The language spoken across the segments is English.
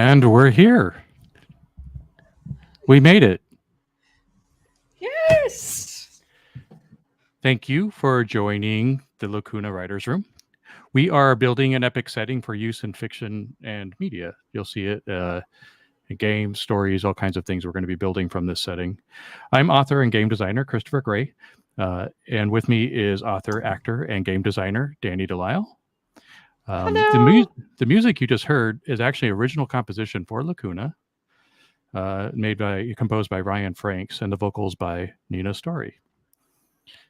And we're here. We made it. Yes. Thank you for joining the Lacuna Writers Room. We are building an epic setting for use in fiction and media. You'll see it in games, stories, all kinds of things we're going to be building from this setting. I'm author and game designer Christopher Gray, and with me is author, actor, and game designer Danny Delisle. Hello. The music you just heard is actually original composition for Lacuna, composed by Ryan Franks, and the vocals by Nina Story.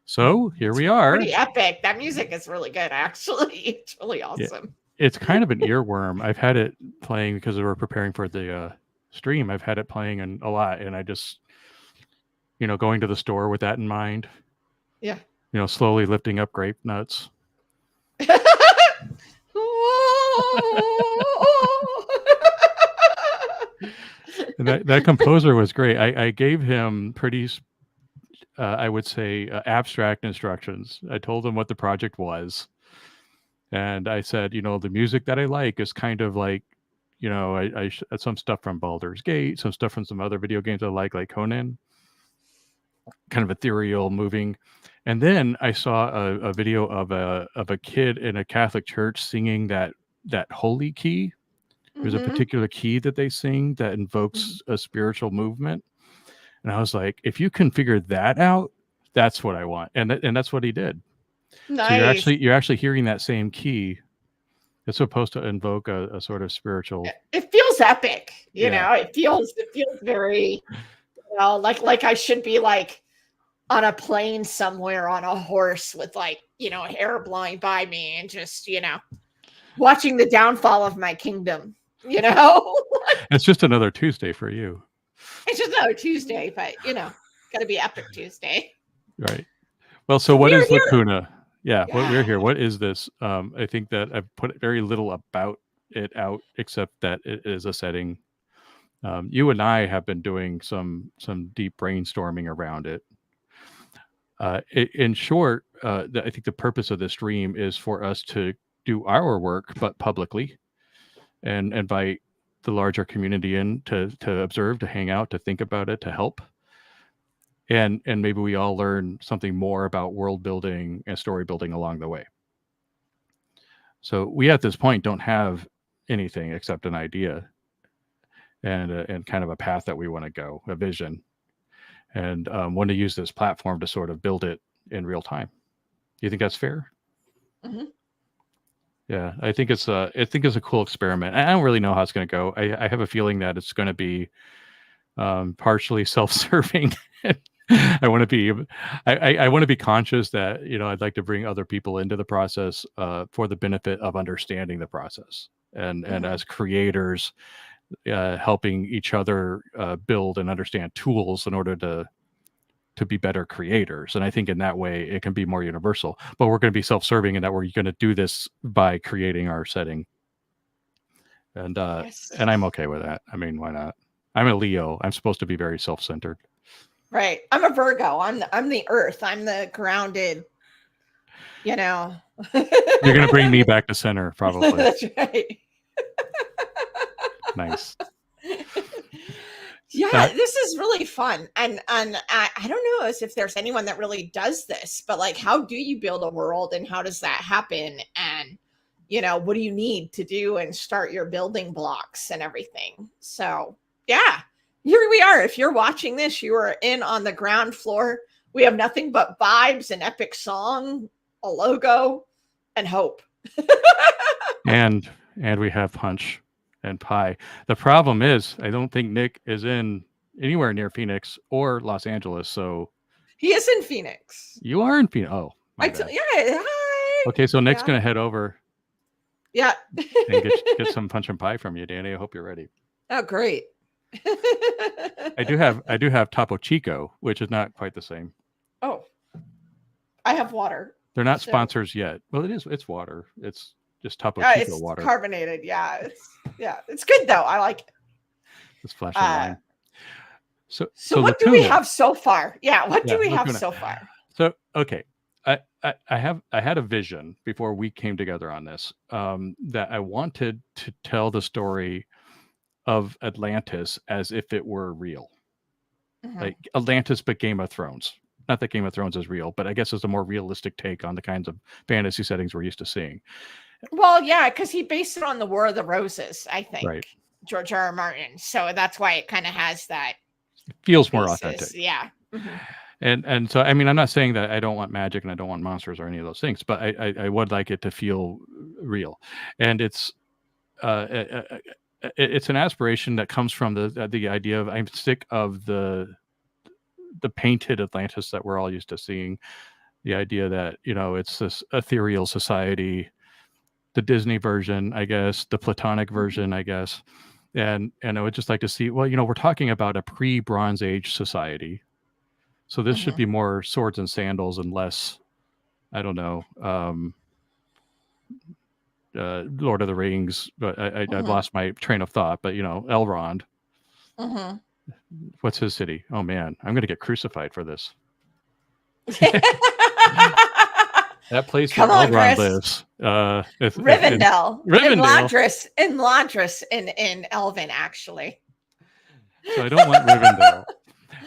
So here we are. Pretty epic. That music is really good, actually. It's really awesome. Yeah, it's kind of an earworm. I've had it playing because we're preparing for the stream. I've had it playing a lot, and I just, going to the store with that in mind. Yeah. Slowly lifting up grape nuts. And that composer was great. I gave him pretty, I would say, abstract instructions. I told him what the project was. And I said, the music that I like is kind of like, I some stuff from Baldur's Gate, some stuff from some other video games I like Conan, kind of ethereal, moving. And then I saw a video of a kid in a Catholic church singing that holy key. There's a particular key that they sing that invokes a spiritual movement. And I was like, if you can figure that out, that's what I want. And that's what he did. Nice. So you're actually hearing that same key. It's supposed to invoke a sort of spiritual. It feels epic, you know. It feels very, like I should be like on a plane somewhere on a horse with hair blowing by me and just watching the downfall of my kingdom. It's just another Tuesday for you. It's just another Tuesday, but gotta be epic Tuesday. Right. Well, so what is Lacuna? Yeah, we're here. What is this? I think that I've put very little about it out, except that it is a setting. You and I have been doing some deep brainstorming around it. In short, I think the purpose of this stream is for us to do our work, but publicly, and invite the larger community in to observe, to hang out, to think about it, to help. And maybe we all learn something more about world building and story building along the way. So we at this point don't have anything except an idea and kind of a path that we want to go, a vision, and want to use this platform to sort of build it in real time. Do you think that's fair? Mm-hmm. Yeah, I think it's a cool experiment. I don't really know how it's going to go. I have a feeling that it's going to be partially self-serving. I want to be conscious that I'd like to bring other people into the process for the benefit of understanding the process, and as creators, helping each other build and understand tools in order to be better creators. And I think in that way it can be more universal, but we're going to be self-serving in that we're going to do this by creating our setting. And Yes. And I'm okay with that. I mean, why not? I'm a Leo. I'm supposed to be very self-centered. Right. I'm a Virgo. I'm the earth. I'm the grounded, You're going to bring me back to center, probably. That's right. Nice. Yeah, this is really fun. And I don't know if there's anyone that really does this, but like, how do you build a world and how does that happen? And, what do you need to do and start your building blocks and everything? So yeah, here we are. If you're watching this, you are in on the ground floor. We have nothing but vibes, an epic song, a logo, and hope. and we have punch and pie. The problem is, I don't think Nick is in anywhere near Phoenix or Los Angeles. So he is in Phoenix. You are in Phoenix. Oh, yeah. Hi. Okay, so Nick's gonna head over. Yeah. And get some punch and pie from you, Danny. I hope you're ready. Oh, great. I do have Topo Chico, which is not quite the same. Oh, I have water. They're not sponsors yet. Well, it's water. It's just Topo Chico it's water. Carbonated. Yeah, it's good though. I like it. It's flashing line. So what do we have so far? Yeah, what do we have so far? So okay, I had a vision before we came together on this, that I wanted to tell the story of Atlantis as if it were real. Mhm. Like Atlantis, but Game of Thrones. Not that Game of Thrones is real, but I guess it's a more realistic take on the kinds of fantasy settings we're used to seeing. Well, yeah, because he based it on the War of the Roses, I think, Right. George R. R. Martin. So that's why it kind of has that It feels more basis. authentic. Yeah. Mhm. And so, I mean, I'm not saying that I don't want magic and I don't want monsters or any of those things, but I would like it to feel real. And it's an aspiration that comes from the idea of I'm sick of the painted Atlantis that we're all used to seeing. The idea that, you know, it's this ethereal society, the Disney version, I guess, the Platonic version, I guess. And I would just like to see, well, you know, we're talking about a pre-Bronze Age society. So this should be more swords and sandals and less, I don't know, Lord of the Rings. But I've lost my train of thought. But, you know, Elrond. What's his city? Oh, man, I'm going to get crucified for this. That place where Elrond lives. Rivendell. In Londres in Elven, actually. So I don't want Rivendell.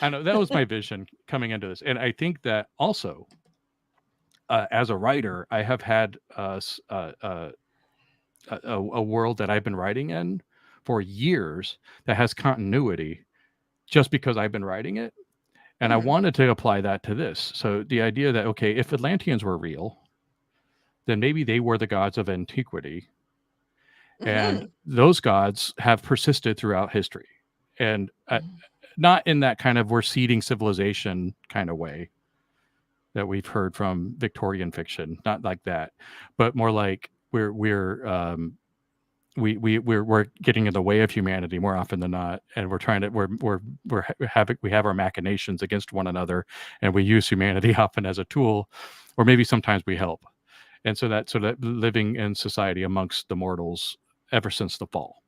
I know that was my vision coming into this. And I think that also, as a writer, I have had a world that I've been writing in for years that has continuity just because I've been writing it. And I wanted to apply that to this. So the idea that, okay, if Atlanteans were real, then maybe they were the gods of antiquity. And those gods have persisted throughout history. And not in that kind of we're seeding civilization kind of way that we've heard from Victorian fiction, not like that, but more like we're getting in the way of humanity more often than not, and we're trying to we have our machinations against one another, and we use humanity often as a tool, or maybe sometimes we help, and so that living in society amongst the mortals ever since the fall.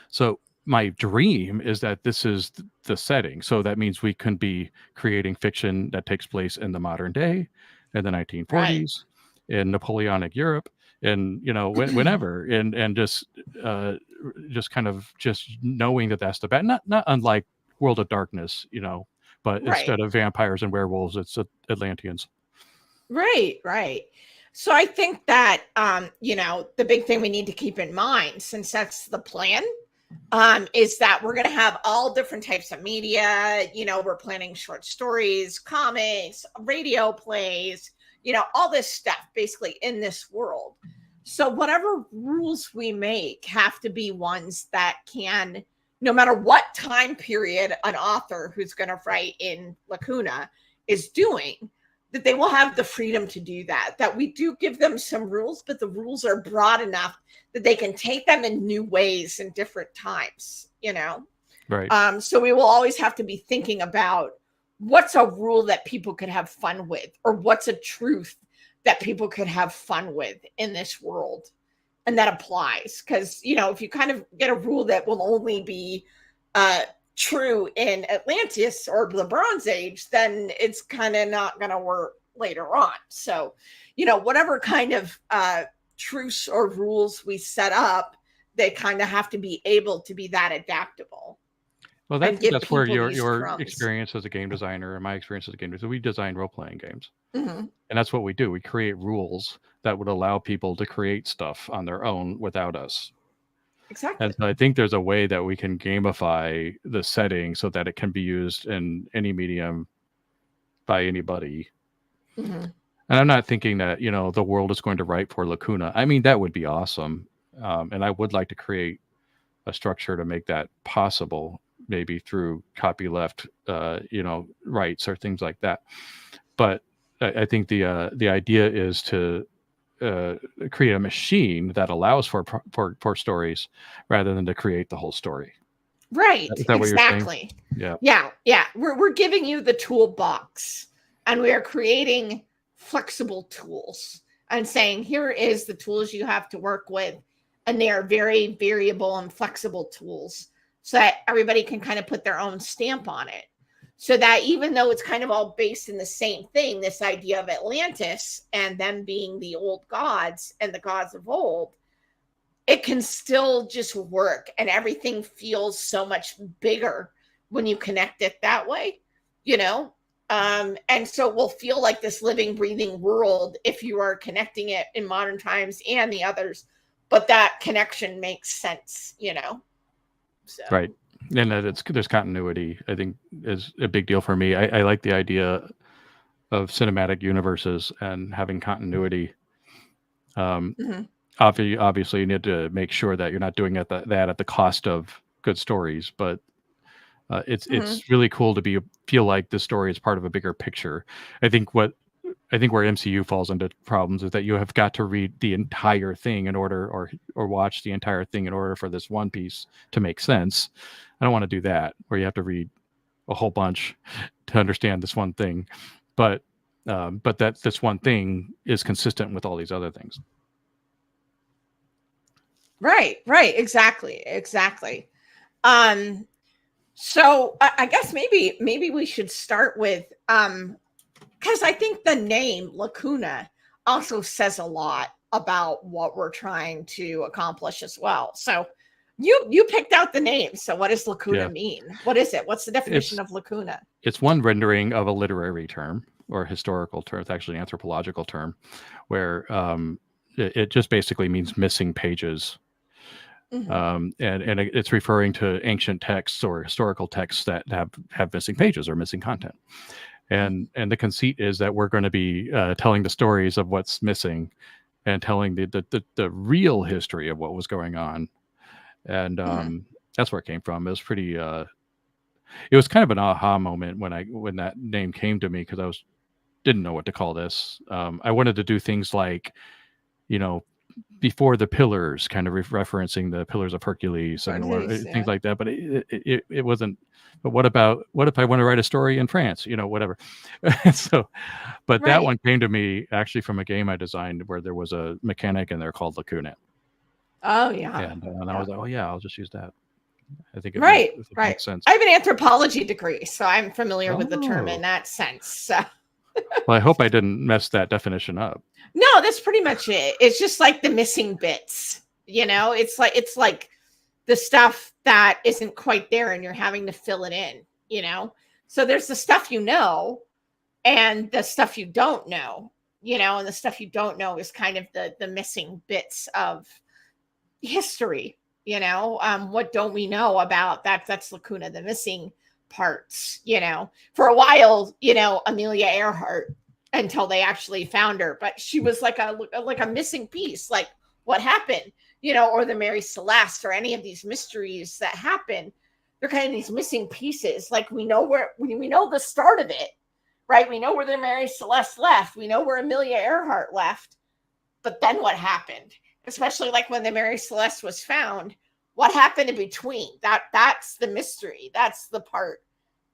So my dream is that this is the setting. So that means we can be creating fiction that takes place in the modern day, in the 1940s, in Napoleonic Europe, and, you know, whenever, and just kind of just knowing that that's the bad, not unlike World of Darkness, you know, but instead of vampires and werewolves, it's Atlanteans. Right. So I think that, you know, the big thing we need to keep in mind, since that's the plan, is that we're going to have all different types of media. You know, we're planning short stories, comics, radio plays, you know, all this stuff basically in this world. So whatever rules we make have to be ones that can, no matter what time period an author who's going to write in Lacuna is doing, that they will have the freedom to do that we do give them some rules, but the rules are broad enough that they can take them in new ways in different times, you know? Right. So we will always have to be thinking about what's a rule that people could have fun with, or what's a truth that people could have fun with in this world. And that applies because, you know, if you kind of get a rule that will only be true in Atlantis or the Bronze Age, then it's kind of not going to work later on. So, you know, whatever kind of truths or rules we set up, they kind of have to be able to be that adaptable. Well, that's where your experience as a game designer and my experience as a game designer, we design role-playing games. And that's what we do. We create rules that would allow people to create stuff on their own without us. Exactly. And so I think there's a way that we can gamify the setting so that it can be used in any medium by anybody. And I'm not thinking that, you know, the world is going to write for Lacuna. I mean, that would be awesome. And I would like to create a structure to make that possible, maybe through copyleft, you know, rights or things like that. But I think the idea is to create a machine that allows for stories rather than to create the whole story. Right. Is that exactly. What you're saying? Yeah. We're giving you the toolbox, and we are creating flexible tools and saying, here is the tools you have to work with. And they are very variable and flexible tools so that everybody can kind of put their own stamp on it. So that even though it's kind of all based in the same thing, this idea of Atlantis and them being the old gods and the gods of old, it can still just work, and everything feels so much bigger when you connect it that way, you know? And so it will feel like this living, breathing world if you are connecting it in modern times and the others, but that connection makes sense, you know? So. Right. And that there's continuity, I think, is a big deal for me. I like the idea of cinematic universes and having continuity. Mm-hmm. Obviously, you need to make sure that you're not doing that at the cost of good stories, but it's really cool to feel like this story is part of a bigger picture. I think where MCU falls into problems is that you have got to read the entire thing in order, or watch the entire thing in order for this one piece to make sense. I don't want to do that, where you have to read a whole bunch to understand this one thing, but that this one thing is consistent with all these other things. Right, exactly. So I guess maybe we should start with because I think the name Lacuna also says a lot about what we're trying to accomplish as well. So you picked out the name. So what does Lacuna mean? What is it? What's the definition of Lacuna? It's one rendering of a literary term or historical term. It's actually an anthropological term, where it just basically means missing pages. Mm-hmm. And it's referring to ancient texts or historical texts that have missing pages or missing content. And the conceit is that we're going to be telling the stories of what's missing and telling the real history of what was going on. And that's where it came from. It was pretty it was kind of an aha moment when that name came to me, because I didn't know what to call this. I wanted to do things like, before the pillars, kind of referencing the pillars of Hercules and things like that. But it wasn't. But what if I want to write a story in France? Whatever. So, but that one came to me actually from a game I designed where there was a mechanic in there called Lacuna. Oh yeah. And I was like, oh yeah, I'll just use that. I think it makes sense. I have an anthropology degree, so I'm familiar with the term in that sense. So. Well, I hope I didn't mess that definition up. No, that's pretty much it. It's just like the missing bits, it's like the stuff that isn't quite there and you're having to fill it in, so there's the stuff, and the stuff you don't know, and the stuff you don't know is kind of the missing bits of history, what don't we know about that? That's Lacuna, the missing parts, for a while, Amelia Earhart, until they actually found her, but she was like a missing piece. Like, what happened, or the Mary Celeste, or any of these mysteries that happen, they're kind of these missing pieces. Like, we know the start of it, right? We know where the Mary Celeste left, we know where Amelia Earhart left, but then what happened? Especially like when the Mary Celeste was found, what happened in between? That's the mystery. That's the part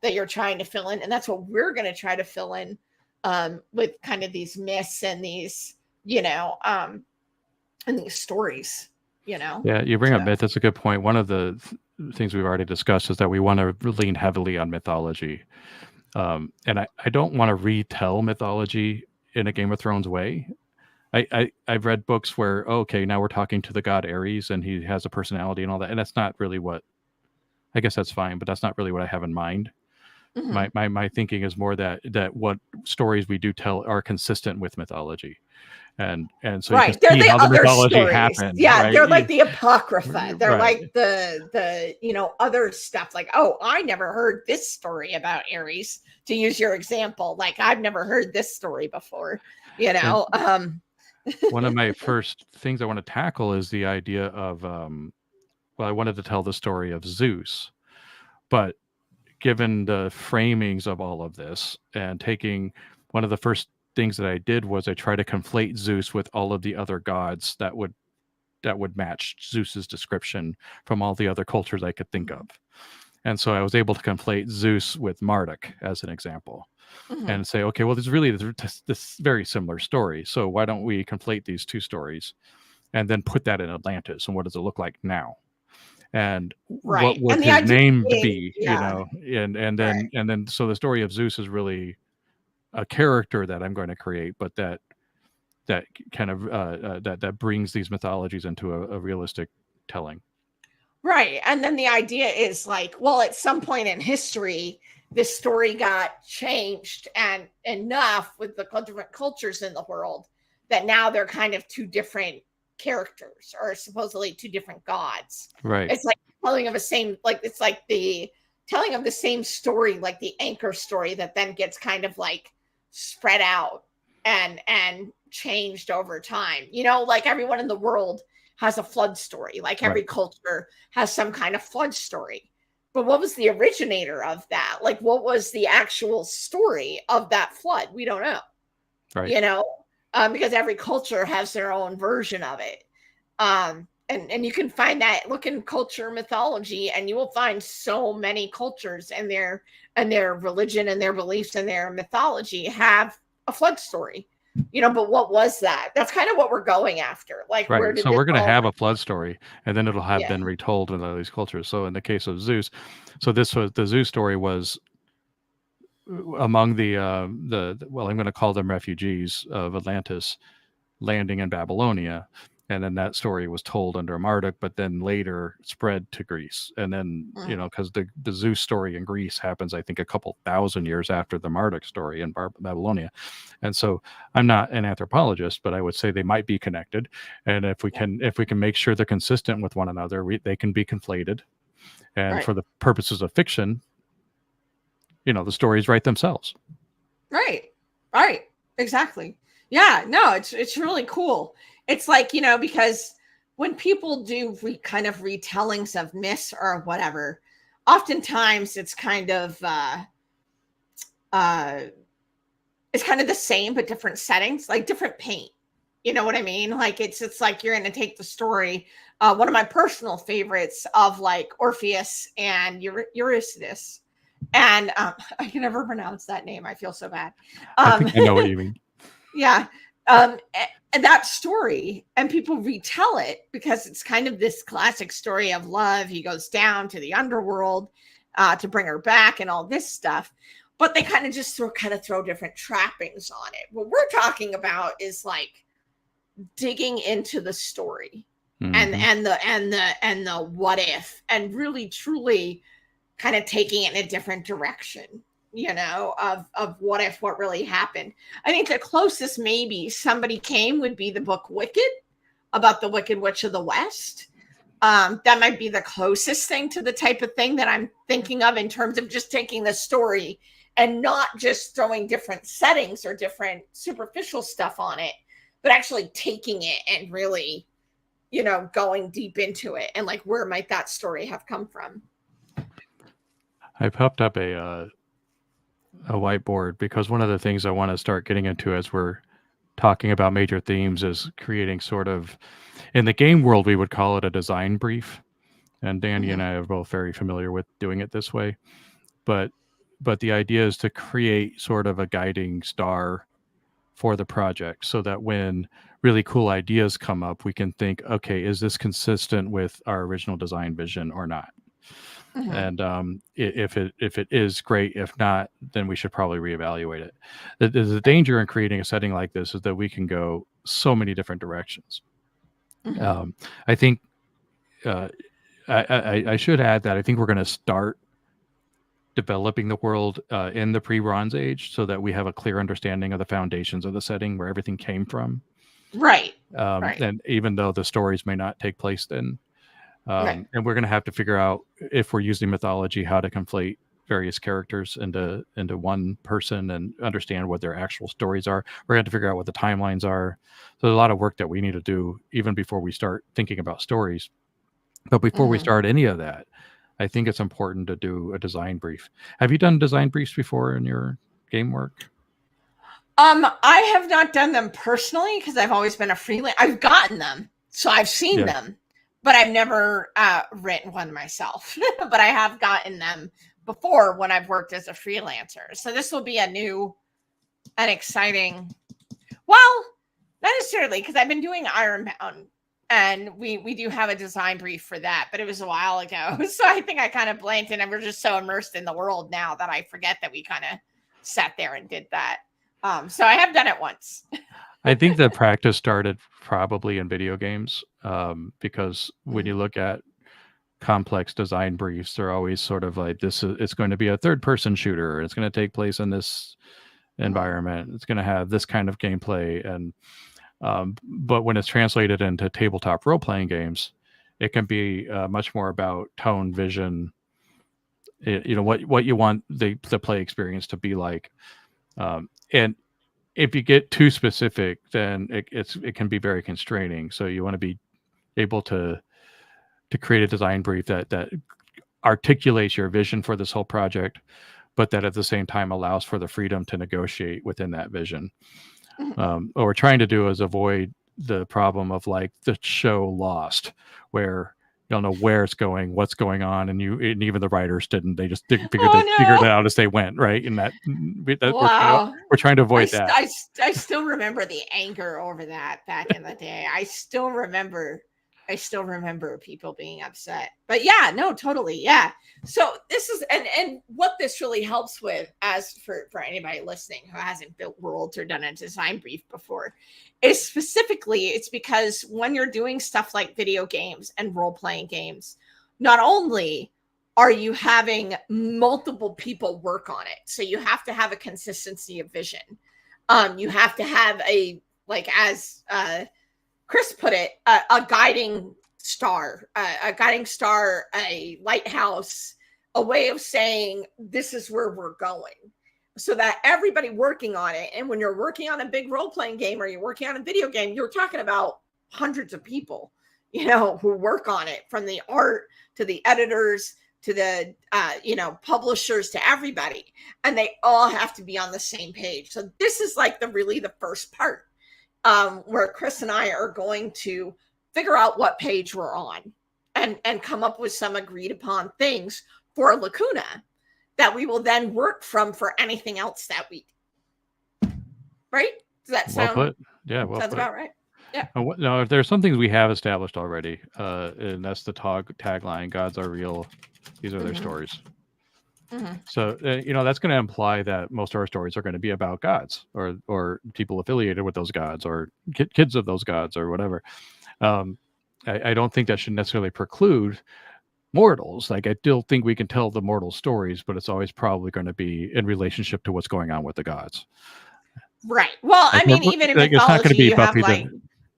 that you're trying to fill in, and that's what we're going to try to fill in with kind of these myths and these, and these stories, Yeah, you bring up myth. That's a good point. One of the things we've already discussed is that we want to lean heavily on mythology. And I don't want to retell mythology in a Game of Thrones way. I've read books where, okay, now we're talking to the god Ares and he has a personality and all that. And that's not really I guess that's fine, but that's not really what I have in mind. Mm-hmm. My thinking is more that what stories we do tell are consistent with mythology, and so right, they're the how other the mythology stories. Happened. Yeah, right? They're like the apocrypha. They're like the other stuff. Like, oh, I never heard this story about Ares. To use your example, like, I've never heard this story before. One of my first things I want to tackle is the idea of I wanted to tell the story of Zeus, but given the framings of all of this, and taking one of the first things that I did was I tried to conflate Zeus with all of the other gods that would match Zeus's description from all the other cultures I could think of. And so I was able to conflate Zeus with Marduk as an example, and say, okay, well, there's really this very similar story. So why don't we conflate these two stories and then put that in Atlantis? And what does it look like now? And what would his name be? And then so the story of Zeus is really a character that I'm going to create, but that that kind of that brings these mythologies into a realistic telling. Right. And then the idea is like, well, at some point in history, this story got changed and enough with the different cultures in the world that now they're kind of two different characters, or supposedly two different gods. Right. It's like telling of a same, like, it's like the telling of the same story, like the anchor story that then gets kind of like spread out and changed over time. You know, like everyone in the world has a flood story. Like every Right. culture has some kind of flood story. But what was the originator of that? Like, what was the actual story of that flood? We don't know. Right. You know, because every culture has their own version of it. And you can find that, look in culture mythology, and you will find so many cultures and their religion and their beliefs and their mythology have a flood story. You know, but what was that? That's kind of what we're going after. Like, where Right. did So this we're going to all? have a flood story, and then it'll have Yeah. been retold in all these cultures. So in the case of Zeus, so this was the Zeus story was among the well, I'm going to call them refugees of Atlantis landing in Babylonia, and then that story was told under Marduk, but then later spread to Greece, and then you know, because the Zeus story in Greece happens, I think, a couple thousand years after the Marduk story in Babylonia, and so I'm not an anthropologist, but I would say they might be connected, and if we can make sure they're consistent with one another, they can be conflated, and Right. for the purposes of fiction, you know, the stories write themselves. Right. Right. Exactly. Yeah. No, it's really cool. It's like, you know, because when people do kind of retellings of myths or whatever, oftentimes it's kind of uh it's kind of the same but different settings, like different paint. You know what I mean? Like it's like you're going to take the story. One of my personal favorites of like Orpheus and Eurydice, and I can never pronounce that name. I feel so bad. I think I know what you mean. Yeah. And that story, and people retell it because it's kind of this classic story of love. He goes down to the underworld to bring her back and all this stuff. But they kind of just throw different trappings on it. What we're talking about is like digging into the story and the what if, and really truly kind of taking it in a different direction, you know, of what really happened. I think the closest maybe somebody came would be the book Wicked, about the Wicked Witch of the West. That might be the closest thing to the type of thing that I'm thinking of in terms of just taking the story and not just throwing different settings or different superficial stuff on it, but actually taking it and really, you know, going deep into it and like, where might that story have come from? I popped up a whiteboard because one of the things I want to start getting into as we're talking about major themes is creating sort of, in the game world, we would call it a design brief. And Danny and I are both very familiar with doing it this way. But the idea is to create sort of a guiding star for the project so that when really cool ideas come up, we can think, okay, is this consistent with our original design vision or not? And if it is, great. If not, then we should probably reevaluate it. The danger in creating a setting like this is that we can go so many different directions. I think I should add that I think we're going to start developing the world in the pre-Bronze Age so that we have a clear understanding of the foundations of the setting, where everything came from. Right. And even though the stories may not take place then, Right. and we're going to have to figure out, if we're using mythology, how to conflate various characters into one person and understand what their actual stories are. We're going to have to figure out what the timelines are. So there's a lot of work that we need to do even before we start thinking about stories. But before we start any of that, I think it's important to do a design brief. Have you done design briefs before in your game work? I have not done them personally because I've always been a freelance. I've gotten them, so I've seen them, but I've never written one myself. But I have gotten them before when I've worked as a freelancer. So this will be a new and exciting. Well, not necessarily, because I've been doing Ironbound, and we do have a design brief for that, but it was a while ago. So I think I kind of blanked, and we're just so immersed in the world now that I forget that we kind of sat there and did that. So I have done it once. I think the practice started probably in video games, because when you Mhm. look at complex design briefs, they're always sort of like, it's going to be a third person shooter. It's going to take place in this Mhm. environment. It's going to have this kind of gameplay. And but when it's translated into tabletop role playing games, it can be much more about tone, vision, what you want the play experience to be like. And if you get too specific, then it can be very constraining. So you want to be able to create a design brief that articulates your vision for this whole project, but that at the same time allows for the freedom to negotiate within that vision. Mhm. What we're trying to do is avoid the problem of like the show Lost, where you don't know where it's going, what's going on, and even the writers didn't. They just figured it Oh out as they went, right? And no. that Wow. we're trying to avoid that. I still remember the anger over that back in the day. I still remember people being upset. But yeah, no, totally. Yeah. So this is and what this really helps with, as for anybody listening who hasn't built worlds or done a design brief before, is specifically it's because when you're doing stuff like video games and role-playing games, not only are you having multiple people work on it, so you have to have a consistency of vision. You have to have as Chris put it, a guiding star, a lighthouse, a way of saying this is where we're going, so that everybody working on it. And when you're working on a big role playing game or you're working on a video game, you're talking about hundreds of people, who work on it, from the art to the editors to the publishers, to everybody, and they all have to be on the same page. So this is like the first part, where Chris and I are going to figure out what page we're on, and come up with some agreed upon things for Lacuna that we will then work from for anything else that we do. Right? Does that Well put. Yeah, well sounds put. about right? Yeah. No, if there's some things we have established already, and that's the tagline: "Gods are real; these are their Mm-hmm. stories." Mm-hmm. So that's going to imply that most of our stories are going to be about gods, or people affiliated with those gods, or kids of those gods, or whatever. I don't think that should necessarily preclude mortals. Like, I still think we can tell the mortal stories, but it's always probably going to be in relationship to what's going on with the gods. Right. Well, Like, I mean, even in it's not going to mythology, be you have like,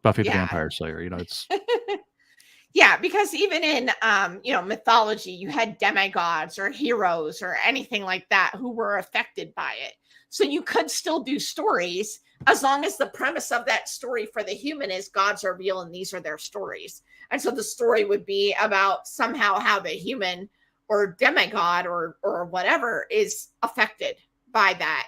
Buffy the yeah. Vampire Slayer. It's Yeah, because even in mythology, you had demigods or heroes or anything like that who were affected by it. So you could still do stories as long as the premise of that story for the human is gods are real and these are their stories. And so the story would be about somehow how the human or demigod or whatever is affected by that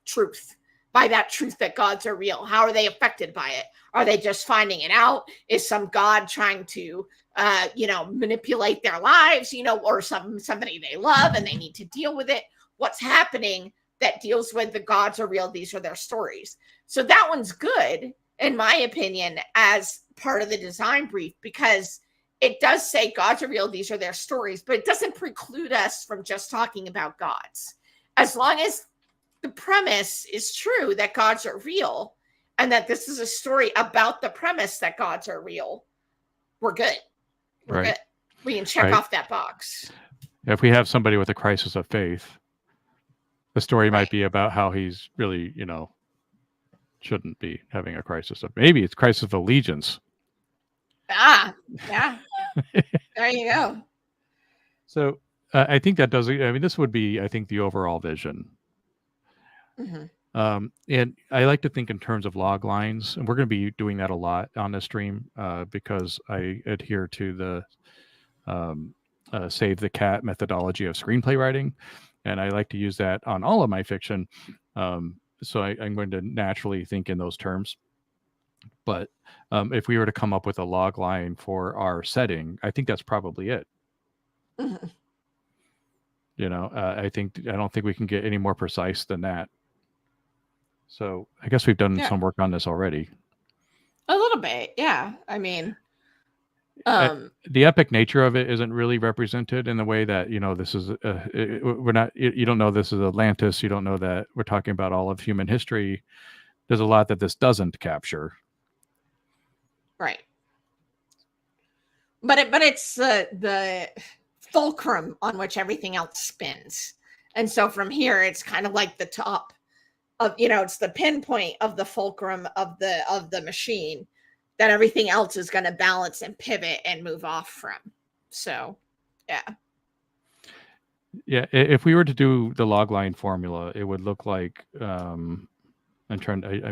truth, that gods are real. How are they affected by it? Are they just finding it out? Is some god trying to manipulate their lives, or somebody they love and they need to deal with it? What's happening that deals with the gods are real, these are their stories? So that one's good, in my opinion, as part of the design brief, because it does say gods are real, these are their stories, but it doesn't preclude us from just talking about gods. As long as the premise is true that gods are real and that this is a story about the premise that gods are real, we're good. We're good. We can check off that box. If we have somebody with a crisis of faith, the story might be about how he's really, shouldn't be having a crisis of, maybe it's crisis of allegiance. Yeah. There you go. So I think that does. I mean, this would be, I think, the overall vision. Mm-hmm. And I like to think in terms of log lines, and we're going to be doing that a lot on the stream, because I adhere to the save the cat methodology of screenplay writing, and I like to use that on all of my fiction. So I'm going to naturally think in those terms. But if we were to come up with a log line for our setting, I think that's probably it. Mm-hmm. I don't think we can get any more precise than that. So I guess we've done some work on this already. A little bit, yeah. I mean, the epic nature of it isn't really represented in the way that, this is, we're not, you don't know this is Atlantis. You don't know that we're talking about all of human history. there's a lot that this doesn't capture. Right. But it's the fulcrum on which everything else spins. And so from here, it's kind of like the top of, it's the pinpoint of the fulcrum of the machine that everything else is going to balance and pivot and move off from. So, yeah. Yeah, if we were to do the logline formula, it would look like I'm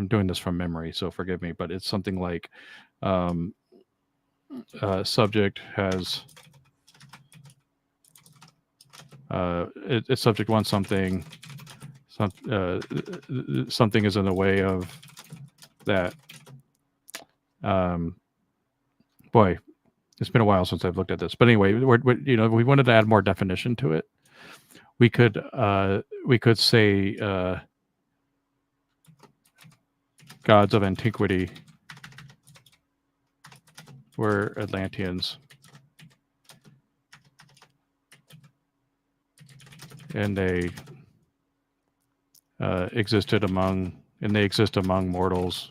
doing this from memory, so forgive me, but it's something like subject has it's subject wants something. Something is in the way of that. Boy, it's been a while since I've looked at this, but anyway, we wanted to add more definition to it. We could say gods of antiquity were Atlanteans, and they exist among mortals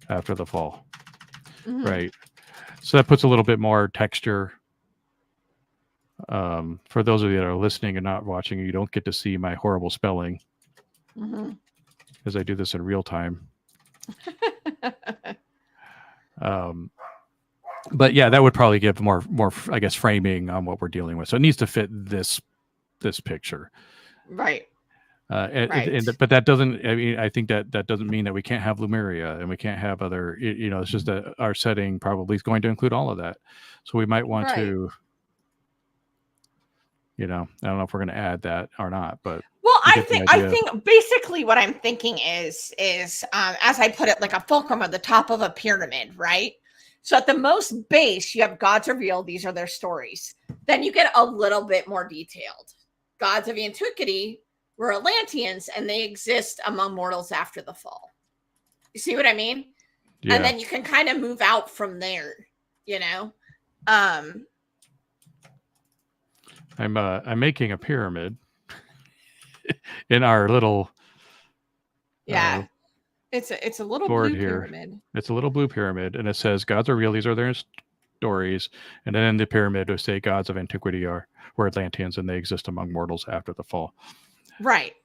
after the fall. Mm-hmm. Right. So that puts a little bit more texture. For those of you that are listening and not watching, you don't get to see my horrible spelling, mm-hmm. as I do this in real time. But yeah, that would probably give more, I guess, framing on what we're dealing with. So it needs to fit this picture. Right. Right. But that doesn't, I think that doesn't mean that we can't have Lemuria and we can't have other, it's just that our setting probably is going to include all of that. So we might want to, I don't know if we're going to add that or not, but. Well, I think basically what I'm thinking is as I put it, like a fulcrum at the top of a pyramid, right? So at the most base, you have gods revealed. These are their stories. Then you get a little bit more detailed. Gods of antiquity were Atlanteans, and they exist among mortals after the fall. You see what I mean? Yeah. And then you can kind of move out from there, I'm making a pyramid in our little it's a little blue pyramid. It's a little blue pyramid, and it says gods are real. These are their stories, and then in the pyramid we say gods of antiquity were Atlanteans, and they exist among mortals after the fall. Right.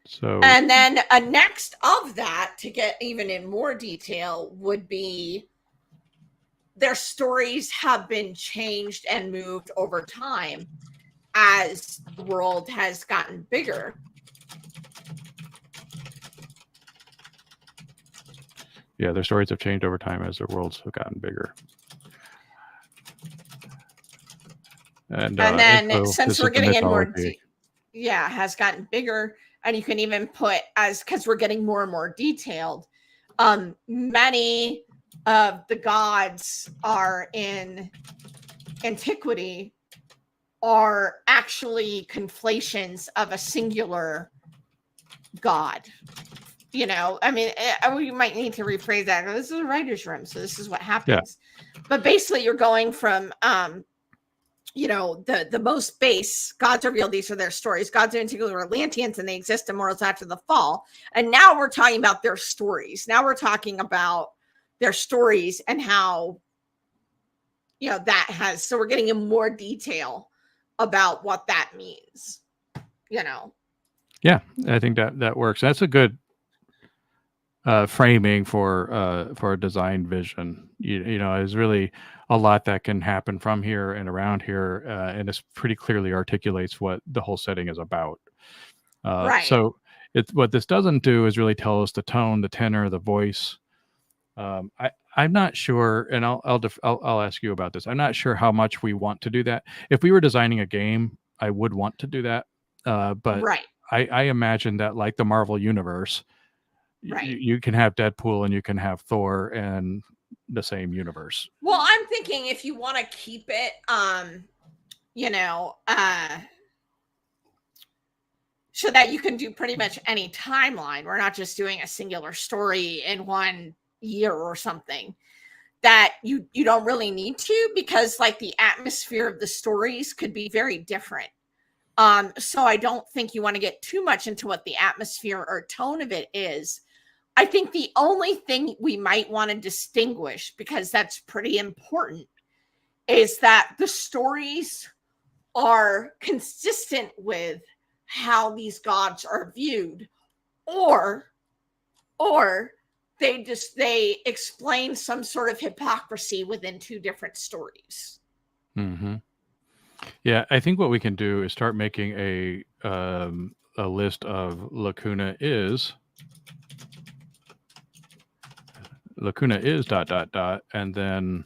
So, and then next of that, to get even in more detail, would be their stories have been changed and moved over time as the world has gotten bigger. Yeah, their stories have changed over time as their worlds have gotten bigger. And then since we're getting in more has gotten bigger, and you can even put because we're getting more and more detailed, many of the gods are in antiquity are actually conflations of a singular god. We might need to rephrase that. This is a writer's room, so this is what happens. Yeah. But basically you're going from the most base, gods are real, these are their stories. Gods are antiquity were Atlanteans, and they exist in mortals after the fall. And now we're talking about their stories. Now we're talking about their stories and how, that has, so we're getting in more detail about what that means, Yeah, I think that works. That's a good framing for a design vision. There's really a lot that can happen from here and around here, and this pretty clearly articulates what the whole setting is about. Right. So what this doesn't do is really tell us the tone, the tenor, the voice. I'm not sure, and I'll ask you about this. I'm not sure how much we want to do that. If we were designing a game, I would want to do that. But right. I imagine that, like the Marvel universe, right. You can have Deadpool and you can have Thor and the same universe. Well, I'm thinking if you want to keep it, so that you can do pretty much any timeline. We're not just doing a singular story in 1 year or something, that you don't really need to, because like the atmosphere of the stories could be very different. So I don't think you want to get too much into what the atmosphere or tone of it is. I think the only thing we might want to distinguish, because that's pretty important, is that the stories are consistent with how these gods are viewed, or they explain some sort of hypocrisy within two different stories. Mm-hmm. Yeah, I think what we can do is start making a list of Lacuna is dot dot dot, and then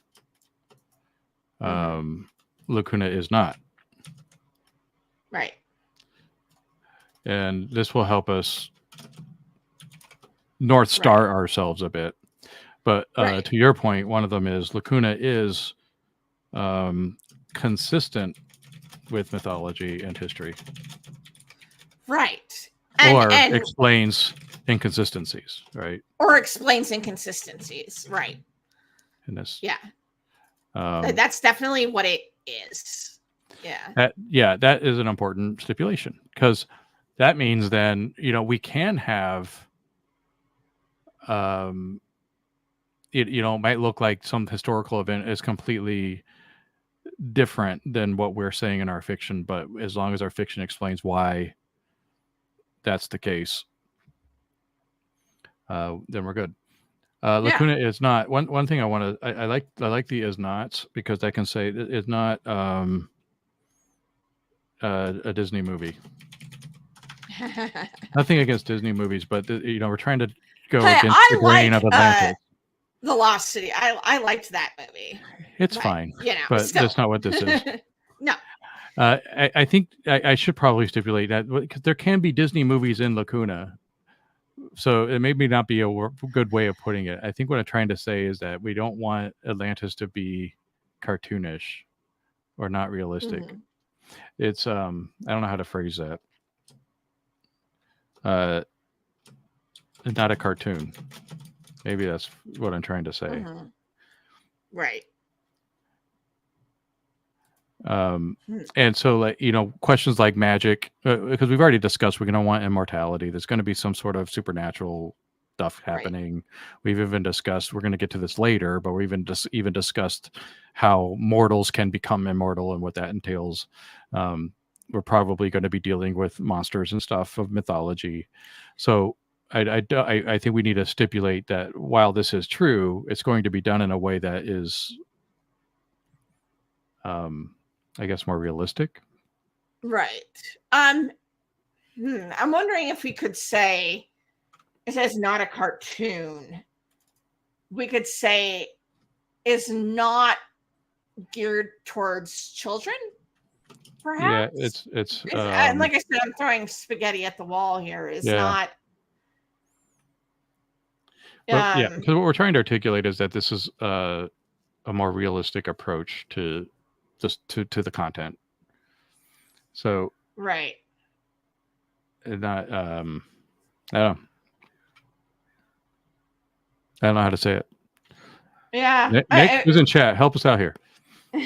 Lacuna is not. Right. And this will help us North Star ourselves a bit. But to your point, one of them is Lacuna is consistent with mythology and history. Right. Or explains inconsistencies, right? Or explains inconsistencies, right. In this. Yeah. That's definitely what it is. Yeah. That is an important stipulation, because that means then, we can have, it might look like some historical event is completely different than what we're saying in our fiction, but as long as our fiction explains why that's the case, then we're good. Lacuna is not one thing I want to. I like the is nots, because I can say it is not a Disney movie. Nothing against Disney movies, but we're trying to go against the grain of Atlantis. The Lost City. I liked that movie. It's fine, but still. That's not what this is. No. I think I should probably stipulate that, because there can be Disney movies in Lacuna. So it may not be a good way of putting it. I think what I'm trying to say is that we don't want Atlantis to be cartoonish or not realistic. Mm-hmm. It's I don't know how to phrase that. It's not a cartoon. Maybe that's what I'm trying to say. Mm-hmm. Right. And so, questions like magic, because we've already discussed, we're going to want immortality. There's going to be some sort of supernatural stuff happening. Right. We've even discussed, we're going to get to this later, but we've even discussed how mortals can become immortal and what that entails. We're probably going to be dealing with monsters and stuff of mythology. So I think we need to stipulate that while this is true, it's going to be done in a way that is, I guess, more realistic. Right. I'm wondering if we could say, it says not a cartoon. We could say is not geared towards children, perhaps. Yeah, it's and like I said, I'm throwing spaghetti at the wall here. Is not. Yeah, because what we're trying to articulate is that this is a more realistic approach to the content. So right. Not I don't know how to say it. Yeah. Nick, who's in chat? Help us out here. We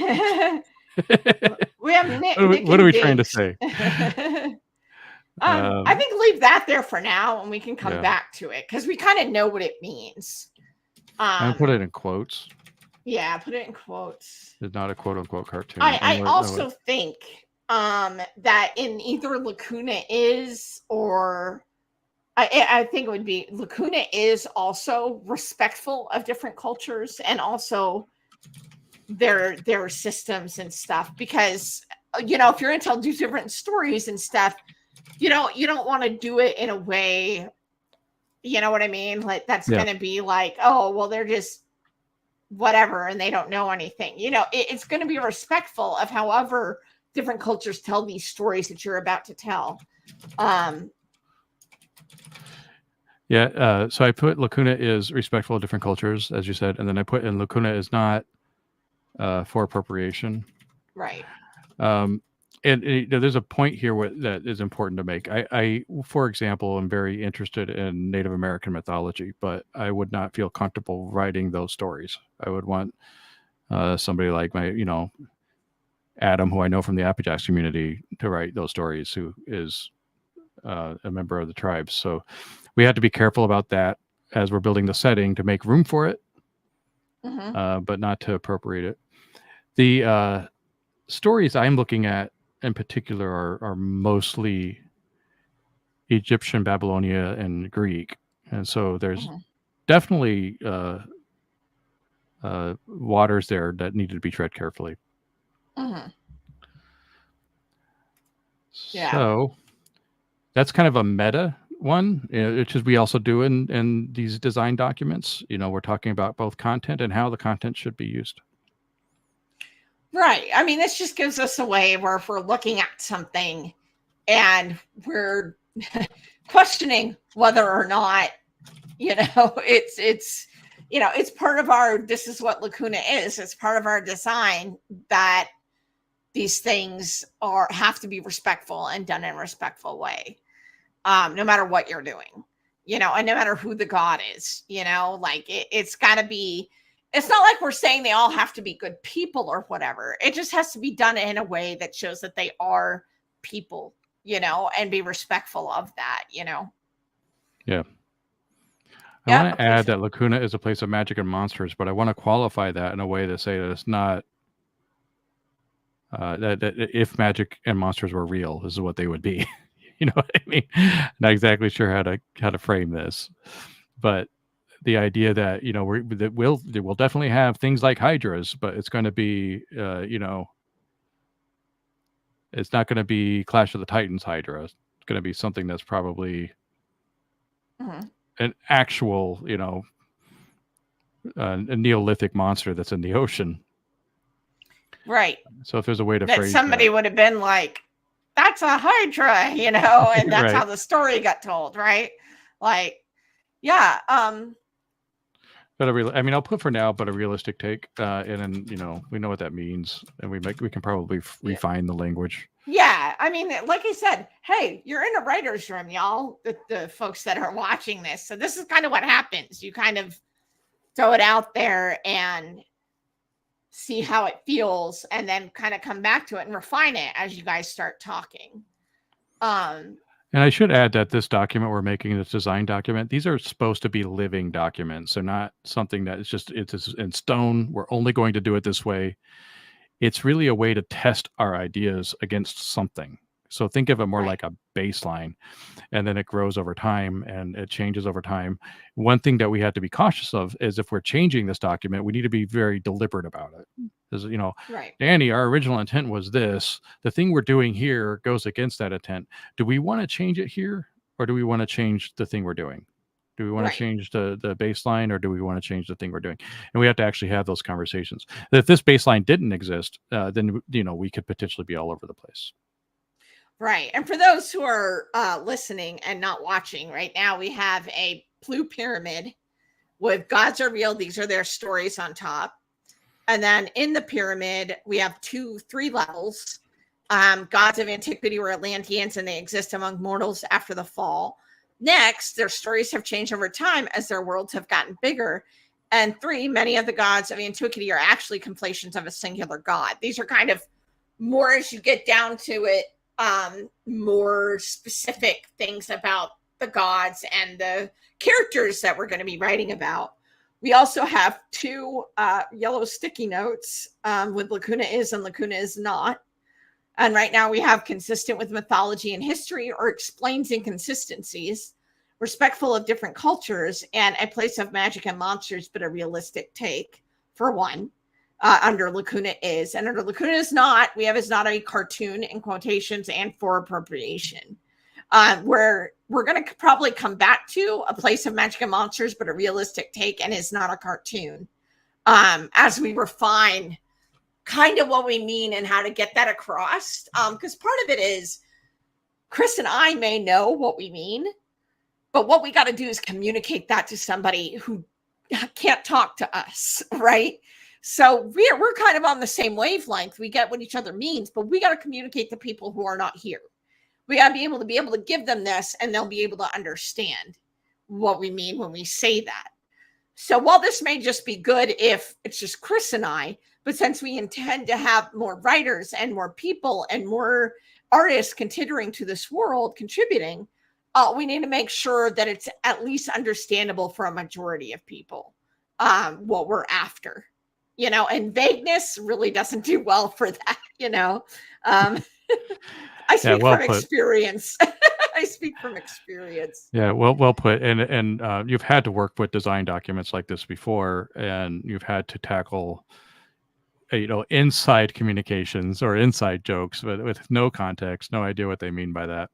have Nick. What are we trying to say? I think leave that there for now, and we can come back to it, because we kind of know what it means. And put it in quotes. Yeah, put it in quotes. It's not a quote unquote cartoon. I also think that in either Lacuna is, or I think it would be Lacuna is also respectful of different cultures and also their systems and stuff, because if you're going to tell different stories and stuff, you don't want to do it in a way, you know what I mean? Like that's going to be like, oh, well, they're just whatever and they don't know anything. It's going to be respectful of however different cultures tell these stories that you're about to tell. So I put Lacuna is respectful of different cultures, as you said, and then I put in Lacuna is not for appropriation. Right. And there's a point here that is important to make. I, for example, am very interested in Native American mythology, but I would not feel comfortable writing those stories. I would want somebody like my, Adam, who I know from the Appalachian community, to write those stories, who is a member of the tribes. So we have to be careful about that. as we're building the setting to make room for it, Mm-hmm. but not to appropriate it. The stories I'm looking at in particular are mostly Egyptian, Babylonia, and Greek. And so there's Mm-hmm. definitely waters there that needed to be tread carefully. Mm-hmm. Yeah. So that's kind of a meta one, which is we also do in these design documents. We're talking about both content and how the content should be used. Right. I mean, this just gives us a way where if we're looking at something and we're questioning whether or not, it's it's part of our, this is what Lacuna is. It's part of our design that these things have to be respectful and done in a respectful way. No matter what you're doing, and no matter who the god is, like it's got to be, it's not like we're saying they all have to be good people or whatever. It just has to be done in a way that shows that they are people, and be respectful of that, Yeah. I Yeah. want to add that Lacuna is a place of magic and monsters, but I want to qualify that in a way to say that it's not that if magic and monsters were real, this is what they would be. You know what I mean? Not exactly sure how to frame this, but the idea that we'll definitely have things like hydras, but it's going to be it's not going to be Clash of the Titans hydra. It's going to be something that's probably an actual a Neolithic monster that's in the ocean. Right. So if there's a way to that phrase somebody that, would have been like, that's a hydra, and that's right. how the story got told, right? Like, yeah. But I'll put for now, but a realistic take, and then we know what that means, and we can probably refine the language. Yeah, I mean, like I said, hey, you're in a writer's room, y'all, the folks that are watching this. So this is kind of what happens. You kind of throw it out there and see how it feels, and then kind of come back to it and refine it as you guys start talking. And I should add that this document we're making, this design document, these are supposed to be living documents. They're not something that it's in stone. We're only going to do it this way. It's really a way to test our ideas against something. So think of it more like a baseline, and then it grows over time and it changes over time. One thing that we have to be cautious of is if we're changing this document, we need to be very deliberate about it. Because, Danny, our original intent was this. The thing we're doing here goes against that intent. Do we want to change it here, or do we want to change the thing we're doing? Do we want to change the baseline, or do we want to change the thing we're doing? And we have to actually have those conversations. If this baseline didn't exist, then we could potentially be all over the place. Right. And for those who are listening and not watching right now, we have a blue pyramid with gods are real. These are their stories on top. And then in the pyramid, we have 3 levels. Gods of antiquity were Atlanteans, and they exist among mortals after the fall. Next, their stories have changed over time as their worlds have gotten bigger. And 3, many of the gods of antiquity are actually conflations of a singular god. These are kind of more, as you get down to it, more specific things about the gods and the characters that we're going to be writing about. We also have 2 yellow sticky notes with Lacuna is and Lacuna is not. And right now we have consistent with mythology and history, or explains inconsistencies, respectful of different cultures, and a place of magic and monsters, but a realistic take, for one. Under Lacuna is, and under Lacuna is not, we have is not a cartoon in quotations and for appropriation. Where we're going to probably come back to a place of magic and monsters, but a realistic take, and is not a cartoon. As we refine kind of what we mean and how to get that across. Because part of it is Chris and I may know what we mean, but what we got to do is communicate that to somebody who can't talk to us, right? So we're kind of on the same wavelength. We get what each other means, but we got to communicate to people who are not here. We got to be able to give them this, and they'll be able to understand what we mean when we say that. So while this may just be good if it's just Chris and I, but since we intend to have more writers and more people and more artists contributing to this world, we need to make sure that it's at least understandable for a majority of people, what we're after, and vagueness really doesn't do well for that, I Yeah, speak well from put. experience. I speak from experience. Yeah, well put. And you've had to work with design documents like this before, and you've had to tackle inside communications or inside jokes, but with no context, no idea what they mean by that.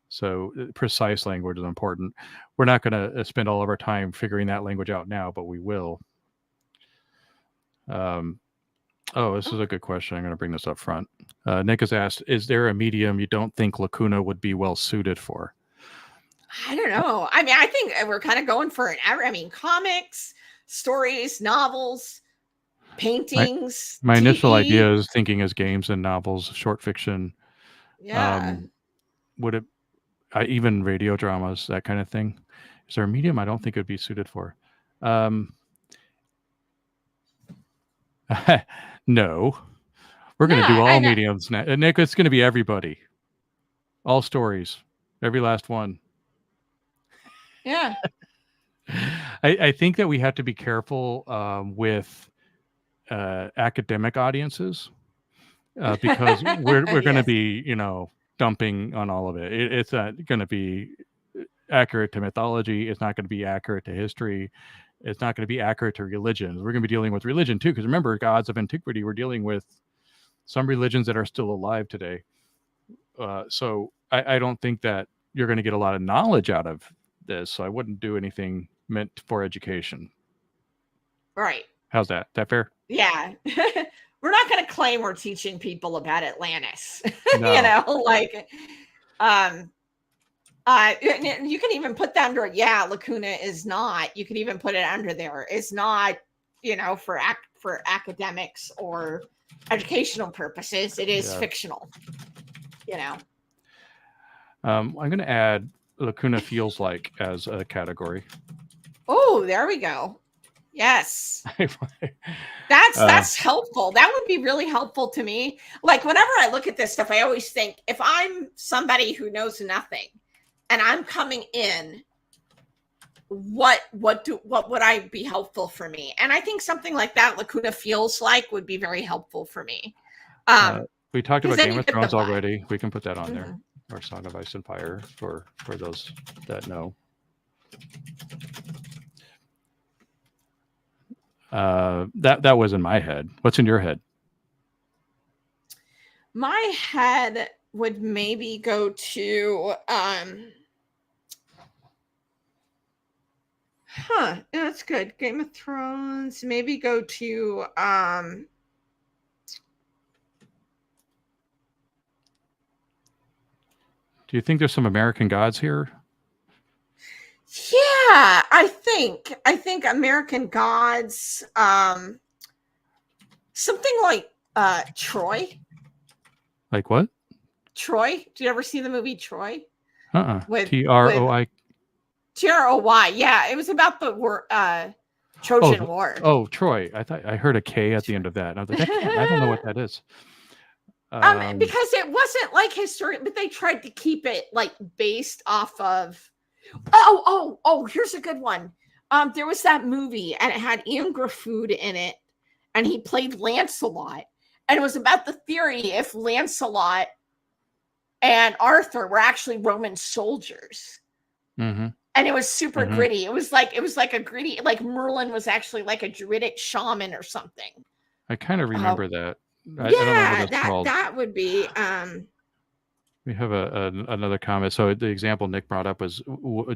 So precise language is important. We're not going to spend all of our time figuring that language out now, but we will. This is a good question. I'm going to bring this up front. Nick has asked, is there a medium you don't think Lacuna would be well suited for? I don't know. I mean, I think we're kind of going for comics, stories, novels, paintings, My initial TV. idea is thinking as games and novels, short fiction. Yeah. Would it even radio dramas, that kind of thing? Is there a medium I don't think it would be suited for? No. We're going to do all mediums now. Nick, it's going to be everybody. All stories. Every last one. Yeah. I think that we have to be careful with academic audiences because we're going to be, dumping on all of it. It's not going to be accurate to mythology. It's not going to be accurate to history. It's not going to be accurate to religions. We're going to be dealing with religion too, because remember, gods of antiquity, we're dealing with some religions that are still alive today. So I don't think that you're going to get a lot of knowledge out of this. So I wouldn't do anything meant for education. Right. How's that? That fair? Yeah. We're not going to claim we're teaching people about Atlantis. No. You can even put that under, Lacuna is not. You can even put it under there. It's not, for academics or educational purposes. It is fictional. I'm going to add Lacuna feels like as a category. Oh, there we go. Yes. That's helpful. That would be really helpful to me. Like whenever I look at this stuff, I always think if I'm somebody who knows nothing and I'm coming in, what would I be helpful for me? And I think something like that Lacuna feels like would be very helpful for me. We talked about Game of Thrones already. We can put that on there. Or Song of Ice and Fire for those that know. That was in my head. What's in your head? My head would maybe go to that's good. Game of Thrones. Maybe go to do you think there's some American gods here? Yeah, I think American gods, something like Troy. Like what? Troy. Did you ever see the movie Troy? With Troi. Troi. Yeah, it was about the Trojan War. Oh, Troy. I heard a K at the end of that, and I was like, I don't know what that is. Because it wasn't like historic, but they tried to keep it like based off of. Oh, here's a good one. There was that movie and it had Ian Graffood in it and he played Lancelot. And it was about the theory if Lancelot and Arthur were actually Roman soldiers. Mm-hmm. And it was super gritty. It was like a gritty, like Merlin was actually like a druidic shaman or something. I kind of remember that. I don't know what it's called. That would be we have another comment. So the example Nick brought up was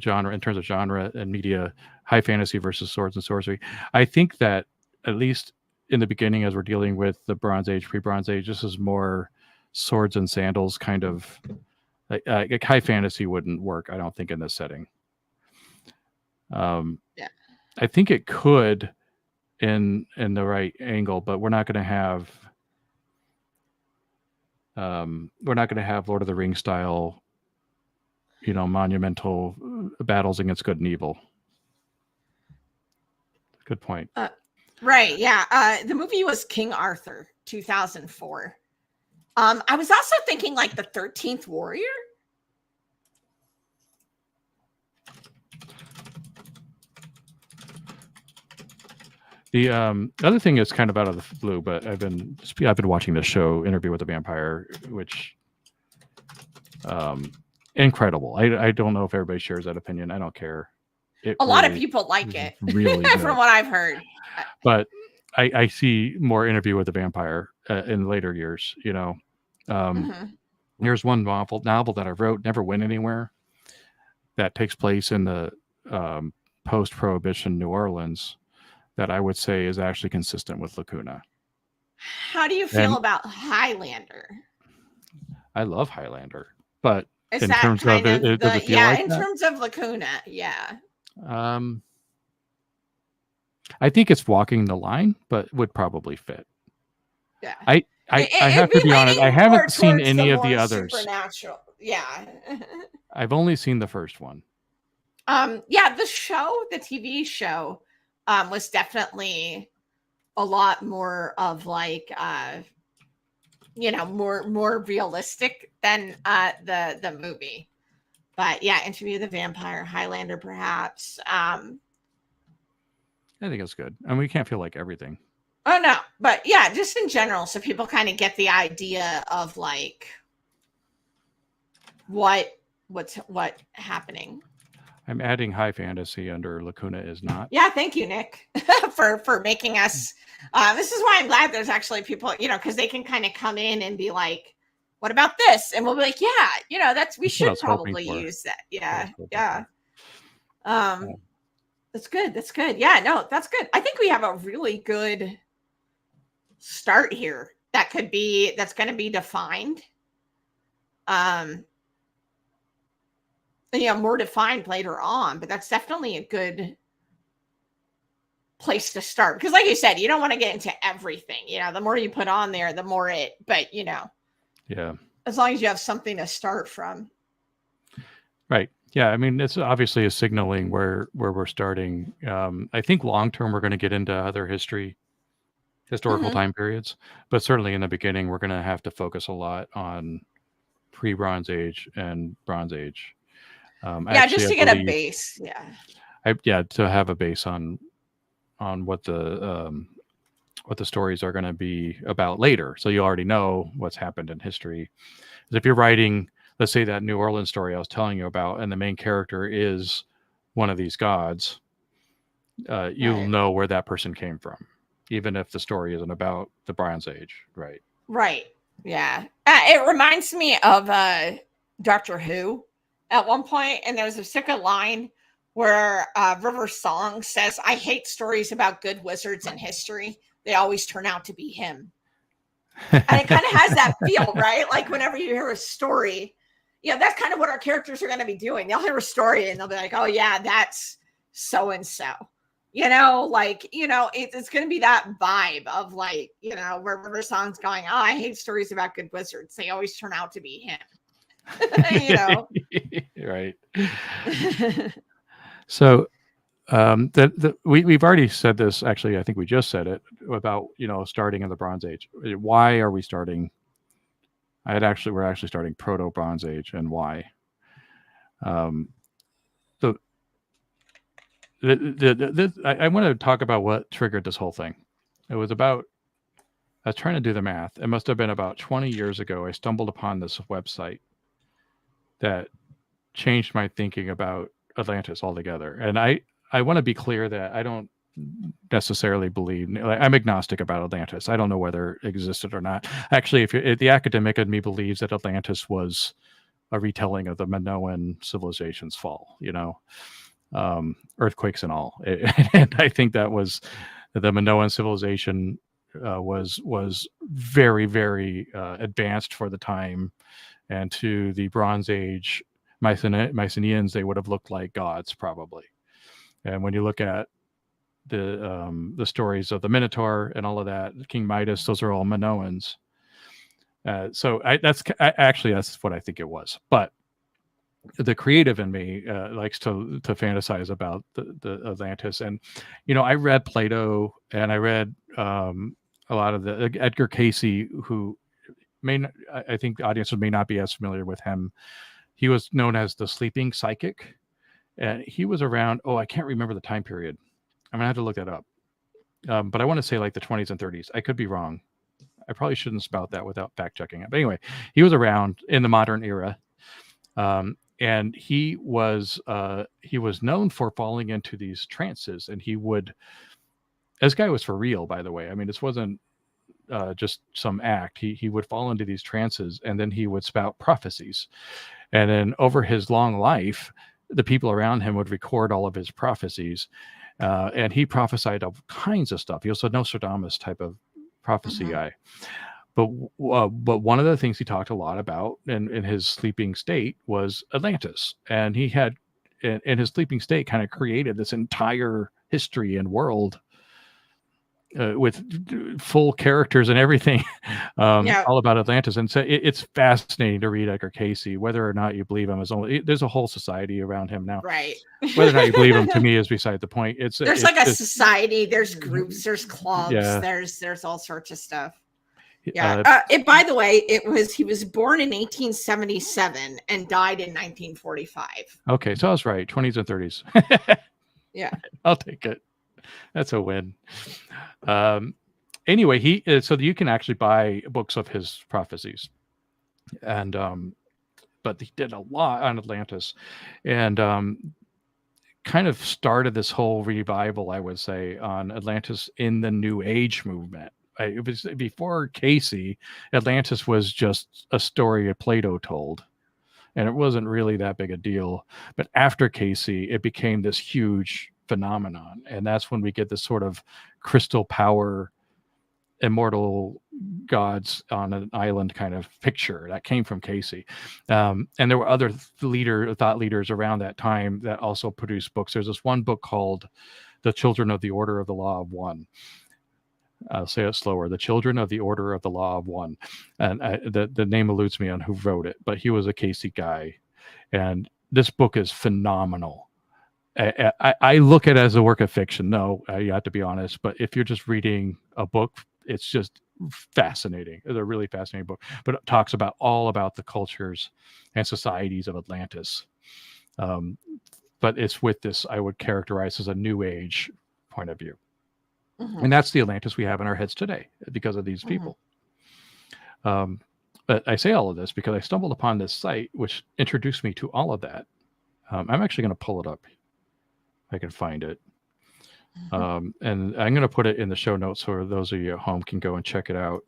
genre in terms of genre and media, high fantasy versus swords and sorcery. I think that at least in the beginning, as we're dealing with the Bronze Age, pre-Bronze Age, this is more swords and sandals kind of like high fantasy wouldn't work, I don't think, in this setting. I think it could in the right angle, but we're not going to have Lord of the Rings style, monumental battles against good and evil. Good point. Right. Yeah. The movie was King Arthur, 2004. I was also thinking like the 13th Warrior. The other thing is kind of out of the blue, but I've been watching this show, Interview with the Vampire, which incredible. I don't know if everybody shares that opinion. I don't care. A lot of people like it, really good. from what I've heard. But I see more Interview with the Vampire in later years. You know, there's one novel that I wrote, never went anywhere, that takes place in the post-Prohibition New Orleans, that I would say is actually consistent with Lacuna. How do you feel about Highlander? I love Highlander, but is in that terms kind of it, does it feel like in that? terms of Lacuna, yeah. I think it's walking the line, but would probably fit. Yeah. I have to be honest. I haven't seen any of the others. Supernatural. Yeah. I've only seen the first one. Yeah, the TV show, was definitely a lot more of like, more realistic than the movie. But yeah, Interview with the Vampire, Highlander, perhaps. I think it's good. I mean, we can't feel like everything. Oh no, but yeah, just in general, so people kind of get the idea of like what's happening. I'm adding high fantasy under Lacuna is not. Yeah, thank you, Nick, for making us. This is why I'm glad there's actually people, because they can kind of come in and be like, "What about this?" And we'll be like, "Yeah, we should probably use that." Yeah. That's good. That's good. Yeah, no, that's good. I think we have a really good start here. That's going to be defined. More defined later on, but that's definitely a good place to start, because like you said, you don't want to get into everything. The more you put on there, the more yeah, as long as you have something to start from. Right. Yeah, I mean, it's obviously a signaling where we're starting. I think long term we're going to get into other historical time periods, but certainly in the beginning we're going to have to focus a lot on pre-Bronze Age and Bronze Age. Just to get a base. To have a base on what the stories are going to be about later, so you already know what's happened in history. If you're writing, let's say, that New Orleans story I was telling you about, and the main character is one of these gods, you'll know where that person came from, even if the story isn't about the Bronze Age, right? Right. Yeah. It reminds me of Doctor Who at one point, and there's a particular line where River Song says, "I hate stories about good wizards in history. They always turn out to be him." And it kind of has that feel, right? Like whenever you hear a story, that's kind of what our characters are going to be doing. They'll hear a story and they'll be like, "Oh yeah, that's so-and-so." It's going to be that vibe of like, where River Song's going, "Oh, I hate stories about good wizards. They always turn out to be him." Right. So we've already said this. Actually, I think we just said it about starting in the Bronze Age. Why are we starting? We're actually starting Proto Bronze Age, and why? I want to talk about what triggered this whole thing. I was trying to do the math. It must have been about 20 years ago. I stumbled upon this website that changed my thinking about Atlantis altogether. And I want to be clear that I don't necessarily believe, I'm agnostic about Atlantis. I don't know whether it existed or not. Actually, if the academic in me believes that Atlantis was a retelling of the Minoan civilization's fall, earthquakes and all. And I think that was the Minoan civilization was very, very advanced for the time. And to the Bronze Age Mycenaeans, they would have looked like gods probably. And when you look at the stories of the Minotaur and all of that, King Midas, those are all Minoans. So that's what I think it was. But the creative in me likes to fantasize about the Atlantis. And I read Plato, and I read a lot of the Edgar Cayce, who I think the audience may not be as familiar with him. He was known as the sleeping psychic, and he was around. Oh, I can't remember the time period. I'm gonna have to look that up. but I want to say like the 20s and 30s. I could be wrong. I probably shouldn't spout that without fact checking it. But anyway, he was around in the modern era, and he was known for falling into these trances, and he would. This guy was for real, by the way. I mean, this wasn't just some act. He would fall into these trances, and then he would spout prophecies. And then over his long life, the people around him would record all of his prophecies, and he prophesied all kinds of stuff. He was a Nostradamus type of prophecy guy. But one of the things he talked a lot about in his sleeping state was Atlantis, and he had in his sleeping state kind of created this entire history and world with full characters and everything, all about Atlantis. And so it's fascinating to read Edgar Casey. Whether or not you believe him there's a whole society around him now. Right. Whether or not you believe him, to me, is beside the point. There's like a society. There's groups. There's clubs. Yeah. There's all sorts of stuff. Yeah. By the way, he was born in 1877 and died in 1945. Okay, so I was right. 20s and 30s. Yeah, I'll take it. That's a win. Anyway, so you can actually buy books of his prophecies, and but he did a lot on Atlantis, and kind of started this whole revival, I would say, on Atlantis in the New Age movement. It was before Casey. Atlantis was just a story that Plato told, and it wasn't really that big a deal. But after Casey, it became this huge phenomenon, and that's when we get this sort of crystal power, immortal gods on an island kind of picture that came from Casey. And there were other thought leaders around that time that also produced books. There's this one book called The Children of the Order of the Law of One. I'll say it slower. The Children of the Order of the Law of One. And the name eludes me on who wrote it, but he was a Casey guy. And this book is phenomenal. I look at it as a work of fiction. No, you have to be honest. But if you're just reading a book, it's just fascinating. It's a really fascinating book. But it talks all about the cultures and societies of Atlantis. But it's with this, I would characterize as a New Age point of view. Mm-hmm. And that's the Atlantis we have in our heads today because of these people. But I say all of this because I stumbled upon this site, which introduced me to all of that. I'm actually going to pull it up. I can find it. And I'm going to put it in the show notes so those of you at home can go and check it out.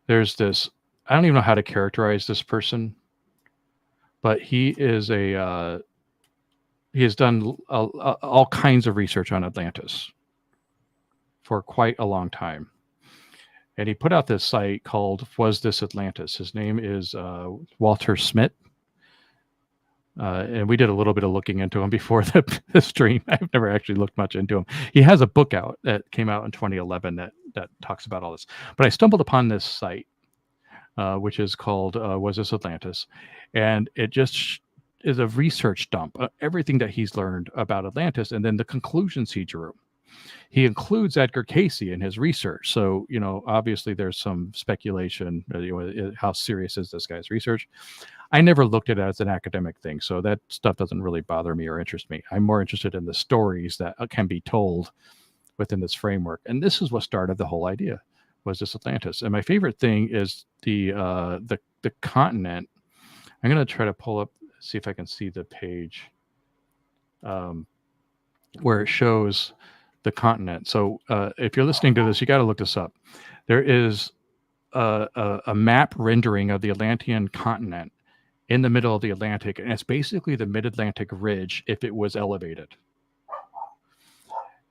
There's this, I don't even know how to characterize this person, but he has done all kinds of research on Atlantis for quite a long time. And he put out this site called Was This Atlantis? His name is Walter Smith. And we did a little bit of looking into him before the stream. I've never actually looked much into him. He has a book out that came out in 2011 that talks about all this. But I stumbled upon this site, which is called Was This Atlantis? And it just is a research dump of everything that he's learned about Atlantis and then the conclusions he drew. He includes Edgar Casey in his research. So, obviously there's some speculation, how serious is this guy's research? I never looked at it as an academic thing. So that stuff doesn't really bother me or interest me. I'm more interested in the stories that can be told within this framework. And this is what started the whole idea, Was This Atlantis? And my favorite thing is the continent. I'm going to try to pull up, see if I can see the page where it shows the continent. So if you're listening to this, you got to look this up. There is a map rendering of the Atlantean continent in the middle of the Atlantic, and it's basically the mid-Atlantic ridge if it was elevated.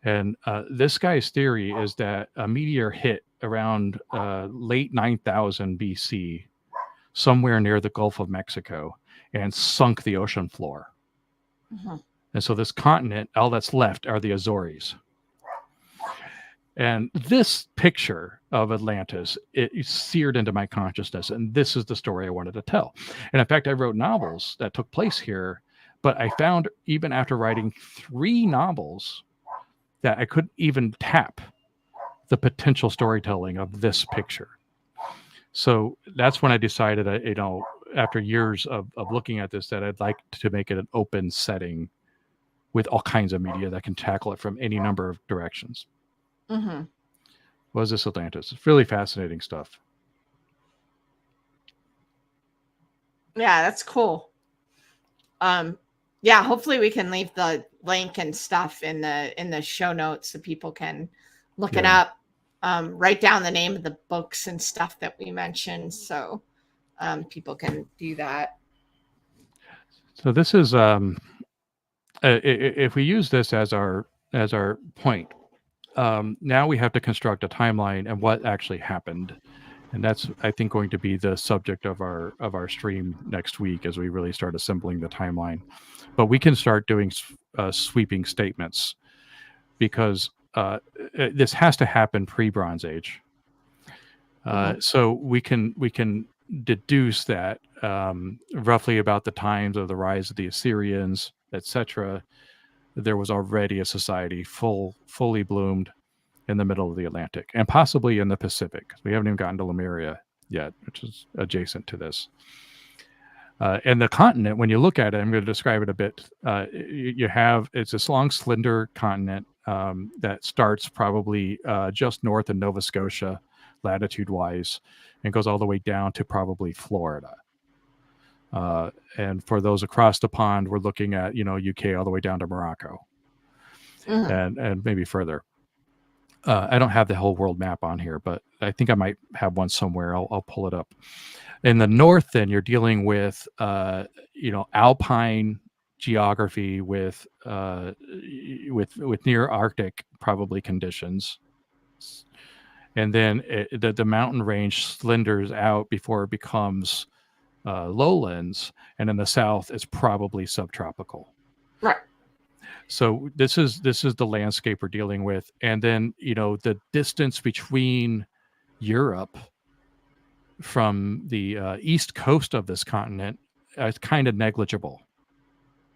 And this guy's theory is that a meteor hit around late 9000 BC, somewhere near the Gulf of Mexico, and sunk the ocean floor. Mm-hmm. And so this continent, all that's left are the Azores. And this picture of Atlantis, it seared into my consciousness. And this is the story I wanted to tell. And in fact, I wrote novels that took place here. But I found even after writing 3 novels that I couldn't even tap the potential storytelling of this picture. So that's when I decided, after years of looking at this, that I'd like to make it an open setting with all kinds of media that can tackle it from any number of directions. Mm-hmm. Was this Atlantis? It's really fascinating stuff. Yeah, that's cool. Yeah, hopefully we can leave the link and stuff in the show notes so people can look it up. Write down the name of the books and stuff that we mentioned, so people can do that. So this is if we use this as our point, now we have to construct a timeline and what actually happened, and that's, I think, going to be the subject of our stream next week as we really start assembling the timeline. But we can start doing sweeping statements, because this has to happen pre-Bronze Age. So we can deduce that roughly about the times of the rise of the Assyrians, etc., there was already a society fully bloomed in the middle of the Atlantic, and possibly in the Pacific. We haven't even gotten to Lemuria yet, which is adjacent to this. And the continent, when you look at it, I'm going to describe it a bit. It's this long, slender continent that starts probably just north of Nova Scotia, latitude-wise, and goes all the way down to probably Florida. And for those across the pond, we're looking at, UK all the way down to Morocco, and maybe further. I don't have the whole world map on here, but I think I might have one somewhere. I'll pull it up. In the north, then, you're dealing with alpine geography with near Arctic probably conditions, and then the mountain range slenders out before it becomes lowlands, and in the south it's probably subtropical. Right. So this is the landscape we're dealing with, and then the distance between Europe from the east coast of this continent is kind of negligible.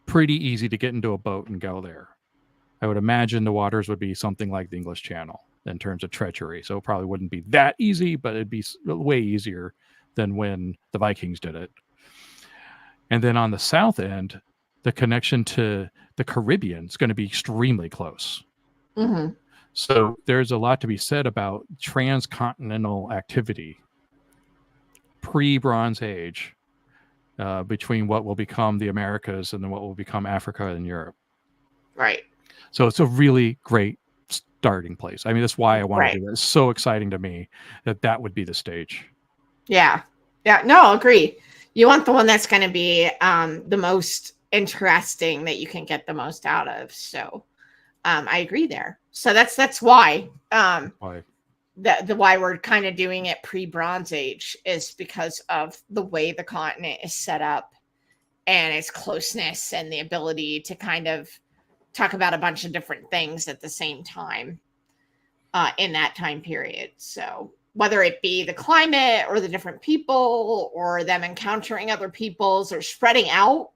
Pretty easy to get into a boat and go there. I would imagine the waters would be something like the English Channel in terms of treachery, so it probably wouldn't be that easy, but it'd be way easier than when the Vikings did it. And then on the south end, the connection to the Caribbean is going to be extremely close. So there's a lot to be said about transcontinental activity pre-Bronze Age between what will become the Americas and then what will become Africa and Europe. Right. So it's a really great starting place. I mean, that's why I want to do this. It's so exciting to me that would be the stage. Yeah. No, agree. You want the one that's going to be the most interesting, that you can get the most out of. So I agree there. So that's why. Why we're kind of doing it pre-Bronze Age is because of the way the continent is set up and its closeness and the ability to kind of talk about a bunch of different things at the same time in that time period. So whether it be the climate or the different people or them encountering other peoples or spreading out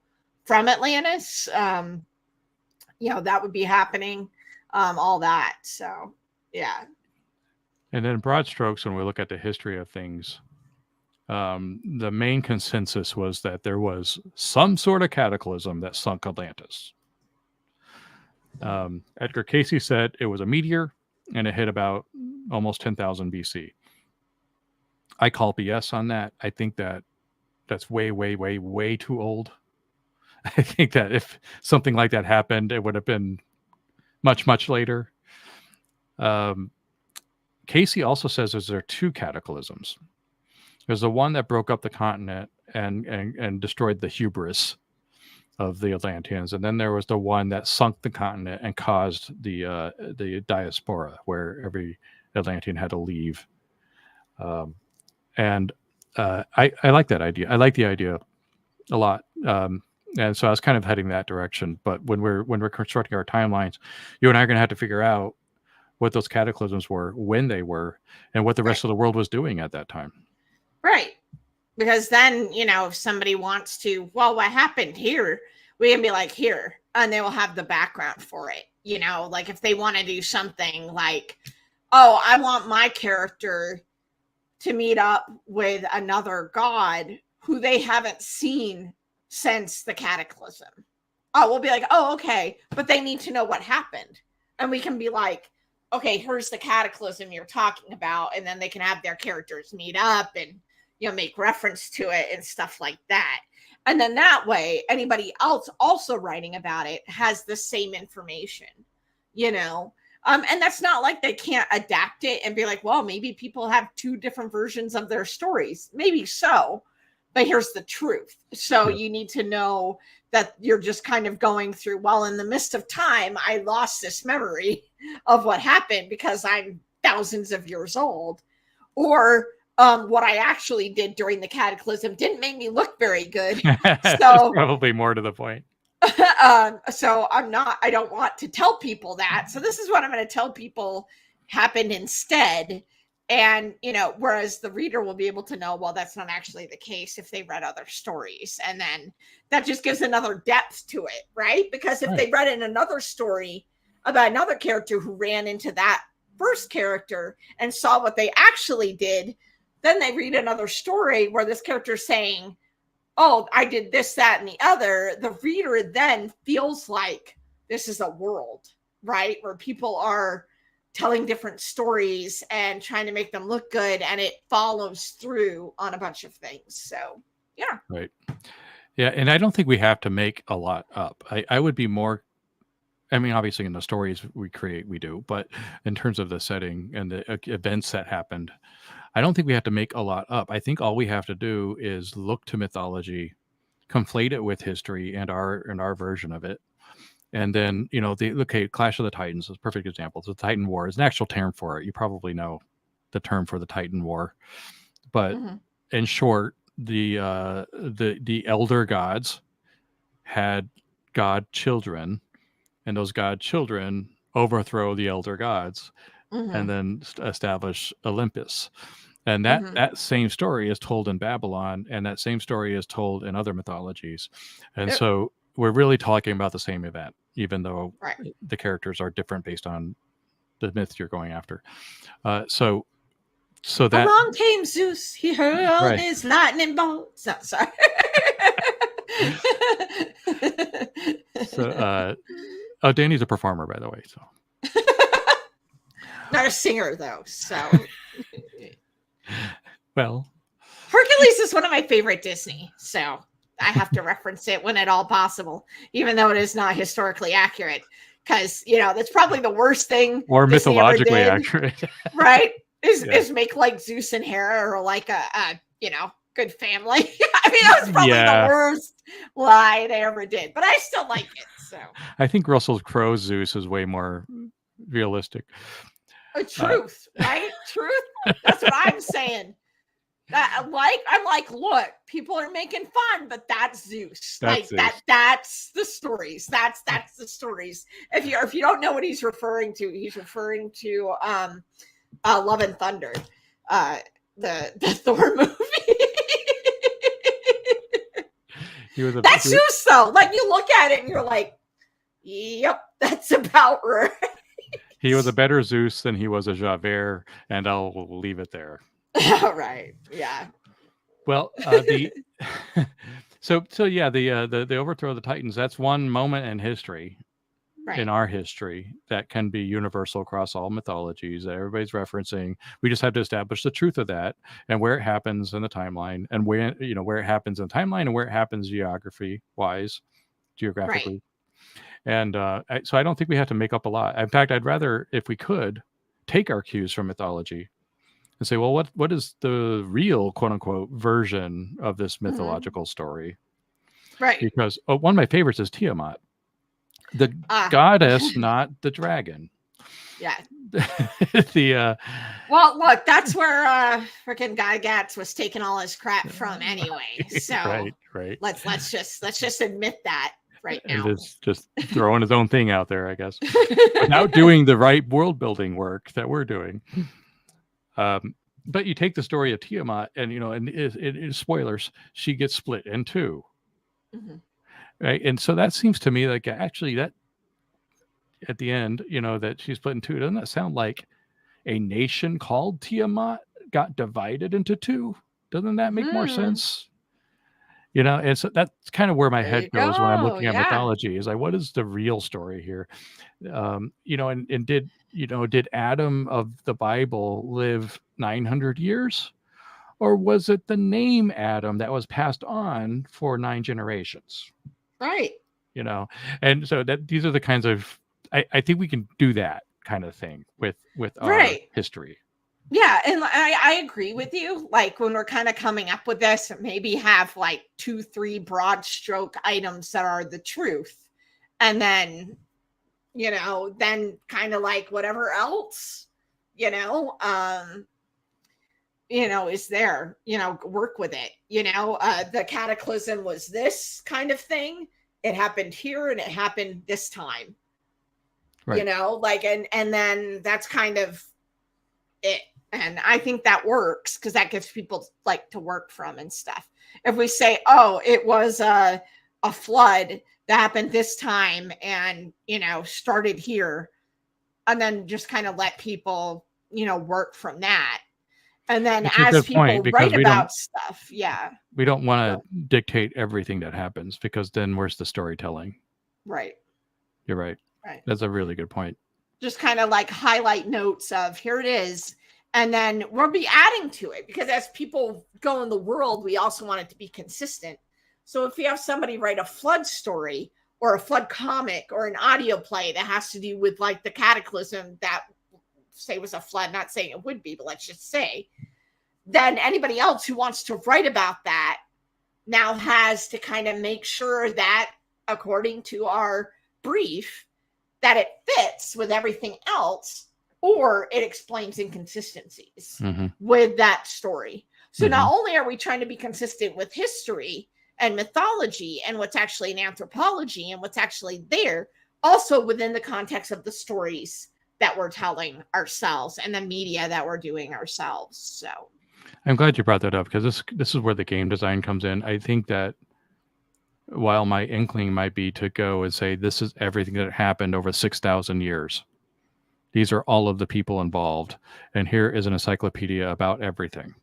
from Atlantis, that would be happening, all that. So, yeah. And then broad strokes, when we look at the history of things, the main consensus was that there was some sort of cataclysm that sunk Atlantis. Edgar Cayce said it was a meteor and it hit about almost 10,000 BC. I call BS on that. I think that's way, way, way, way too old. I think that if something like that happened, it would have been much, much later. Cayce also says there are two cataclysms. There's the one that broke up the continent and destroyed the hubris of the Atlanteans, and then there was the one that sunk the continent and caused the diaspora, where every Atlantean had to leave. And I like that idea. I like the idea a lot. And so I was kind of heading that direction. But when we're constructing our timelines, you and I are going to have to figure out what those cataclysms were, when they were, and what the rest of the world was doing at that time. Right. Because then, if somebody wants to, well, what happened here? We can be like, here, and they will have the background for it. Like if they want to do something like, oh, I want my character to meet up with another god who they haven't seen since the cataclysm. Oh, we'll be like, oh, okay, but they need to know what happened, and we can be like, okay, here's the cataclysm you're talking about, and then they can have their characters meet up and make reference to it and stuff like that. And then that way, anybody else also writing about it has the same information, and that's not like they can't adapt it and be like, well, maybe people have two different versions of their stories. Maybe so, but here's the truth. So you need to know that you're just kind of going through, well, in the midst of time, I lost this memory of what happened because I'm thousands of years old. Or what I actually did during the cataclysm didn't make me look very good. So probably more to the point. So I don't want to tell people that. So this is what I'm going to tell people happened instead. And, whereas the reader will be able to know, well, that's not actually the case if they read other stories. And then that just gives another depth to it, right? Because if they read in another story about another character who ran into that first character and saw what they actually did, then they read another story where this character is saying, oh, I did this, that, and the other. The reader then feels like this is a world, right? Where people are telling different stories and trying to make them look good, and it follows through on a bunch of things. So yeah. Right. Yeah. And I don't think we have to make a lot up. I would be more, I mean, obviously in the stories we create, we do, but in terms of the setting and the events that happened, I don't think we have to make a lot up. I think all we have to do is look to mythology, conflate it with history and our version of it. And then, Clash of the Titans is a perfect example. It's the Titan War. It's an actual term for it. You probably know the term for the Titan War. But in short, the elder gods had god children, and those god children overthrow the elder gods and then establish Olympus. And that same story is told in Babylon, and that same story is told in other mythologies. And so we're really talking about the same event, even though the characters are different based on the myth you're going after. So that along came Zeus, he hurled his lightning bolts. Oh, sorry. So, Danny's a performer, by the way. So, not a singer though. So, well, Hercules is one of my favorite Disney. So. I have to reference it when at all possible, even though it is not historically accurate, because that's probably the worst thing. Or Disney mythologically accurate, right? Is make like Zeus and Hera or like a good family. I mean, that was probably the worst lie they ever did, but I still like it. So I think Russell Crowe's Zeus is way more realistic. Truth, right? Truth. That's what I'm saying. I'm like, look, people are making fun, but that's Zeus. That's the stories. That's the stories. If you don't know what he's referring to Love and Thunder, the Thor movie. That's Zeus though. Like you look at it and you're like, yep, that's about right. He was a better Zeus than he was a Javert, and I'll leave it there. Right. Yeah. Well, so yeah, the overthrow of the Titans, that's one moment in history, in our history, that can be universal across all mythologies that everybody's referencing. We just have to establish the truth of that and where it happens in the timeline, and where it happens in the timeline and where it happens geographically. And so I don't think we have to make up a lot. In fact, I'd rather, if we could, take our cues from mythology and say, well, what is the real, quote unquote, version of this mythological story? Right. Because one of my favorites is Tiamat, the goddess, not the dragon. Yeah. Well, look, that's where freaking Gygax was taking all his crap from anyway. So right. Let's just admit that right now. And just throwing his own thing out there, I guess, without doing the right world building work that we're doing. But you take the story of Tiamat, and in spoilers, she gets split in two, right? And so that seems to me like actually that at the end, that she's split in two. Doesn't that sound like a nation called Tiamat got divided into two? Doesn't that make more sense? And so that's kind of where my There head you goes when I'm go. looking at Yeah. mythology, is like, what is the real story here? And did Adam of the Bible live 900 years? Or was it the name Adam that was passed on for 9 generations? Right. You know, and so these are the kinds of, I think we can do that kind of thing with our Right. history. Yeah, and I agree with you. Like when we're kind of coming up with this, maybe have like 2, 3 broad stroke items that are the truth. And then, then kind of like whatever else, you know, um, is there, work with it. The cataclysm was this kind of thing. It happened here and it happened this time. Right. Like and then that's kind of it. And I think that works because that gives people like to work from and stuff. If we say, oh, it was a flood that happened this time and, started here, and then just kind of let people, work from that. And then It's a as good point, people because write we don't about stuff, yeah, we don't want go. to dictate everything that happens, because then where's the storytelling? Right, You're right. right. That's a really good point. Just kind of like highlight notes of here it is. And then we'll be adding to it because as people go in the world, we also want it to be consistent. So if you have somebody write a flood story or a flood comic or an audio play that has to do with like the cataclysm that say was a flood, not saying it would be, but let's just say, then anybody else who wants to write about that now has to kind of make sure that according to our brief, that it fits with everything else, or it explains inconsistencies with that story. So not only are we trying to be consistent with history and mythology and what's actually in anthropology and what's actually there, also within the context of the stories that we're telling ourselves and the media that we're doing ourselves. So I'm glad you brought that up, because this is where the game design comes in. I think that while my inkling might be to go and say, this is everything that happened over 6,000 years. These are all of the people involved. And here is an encyclopedia about everything.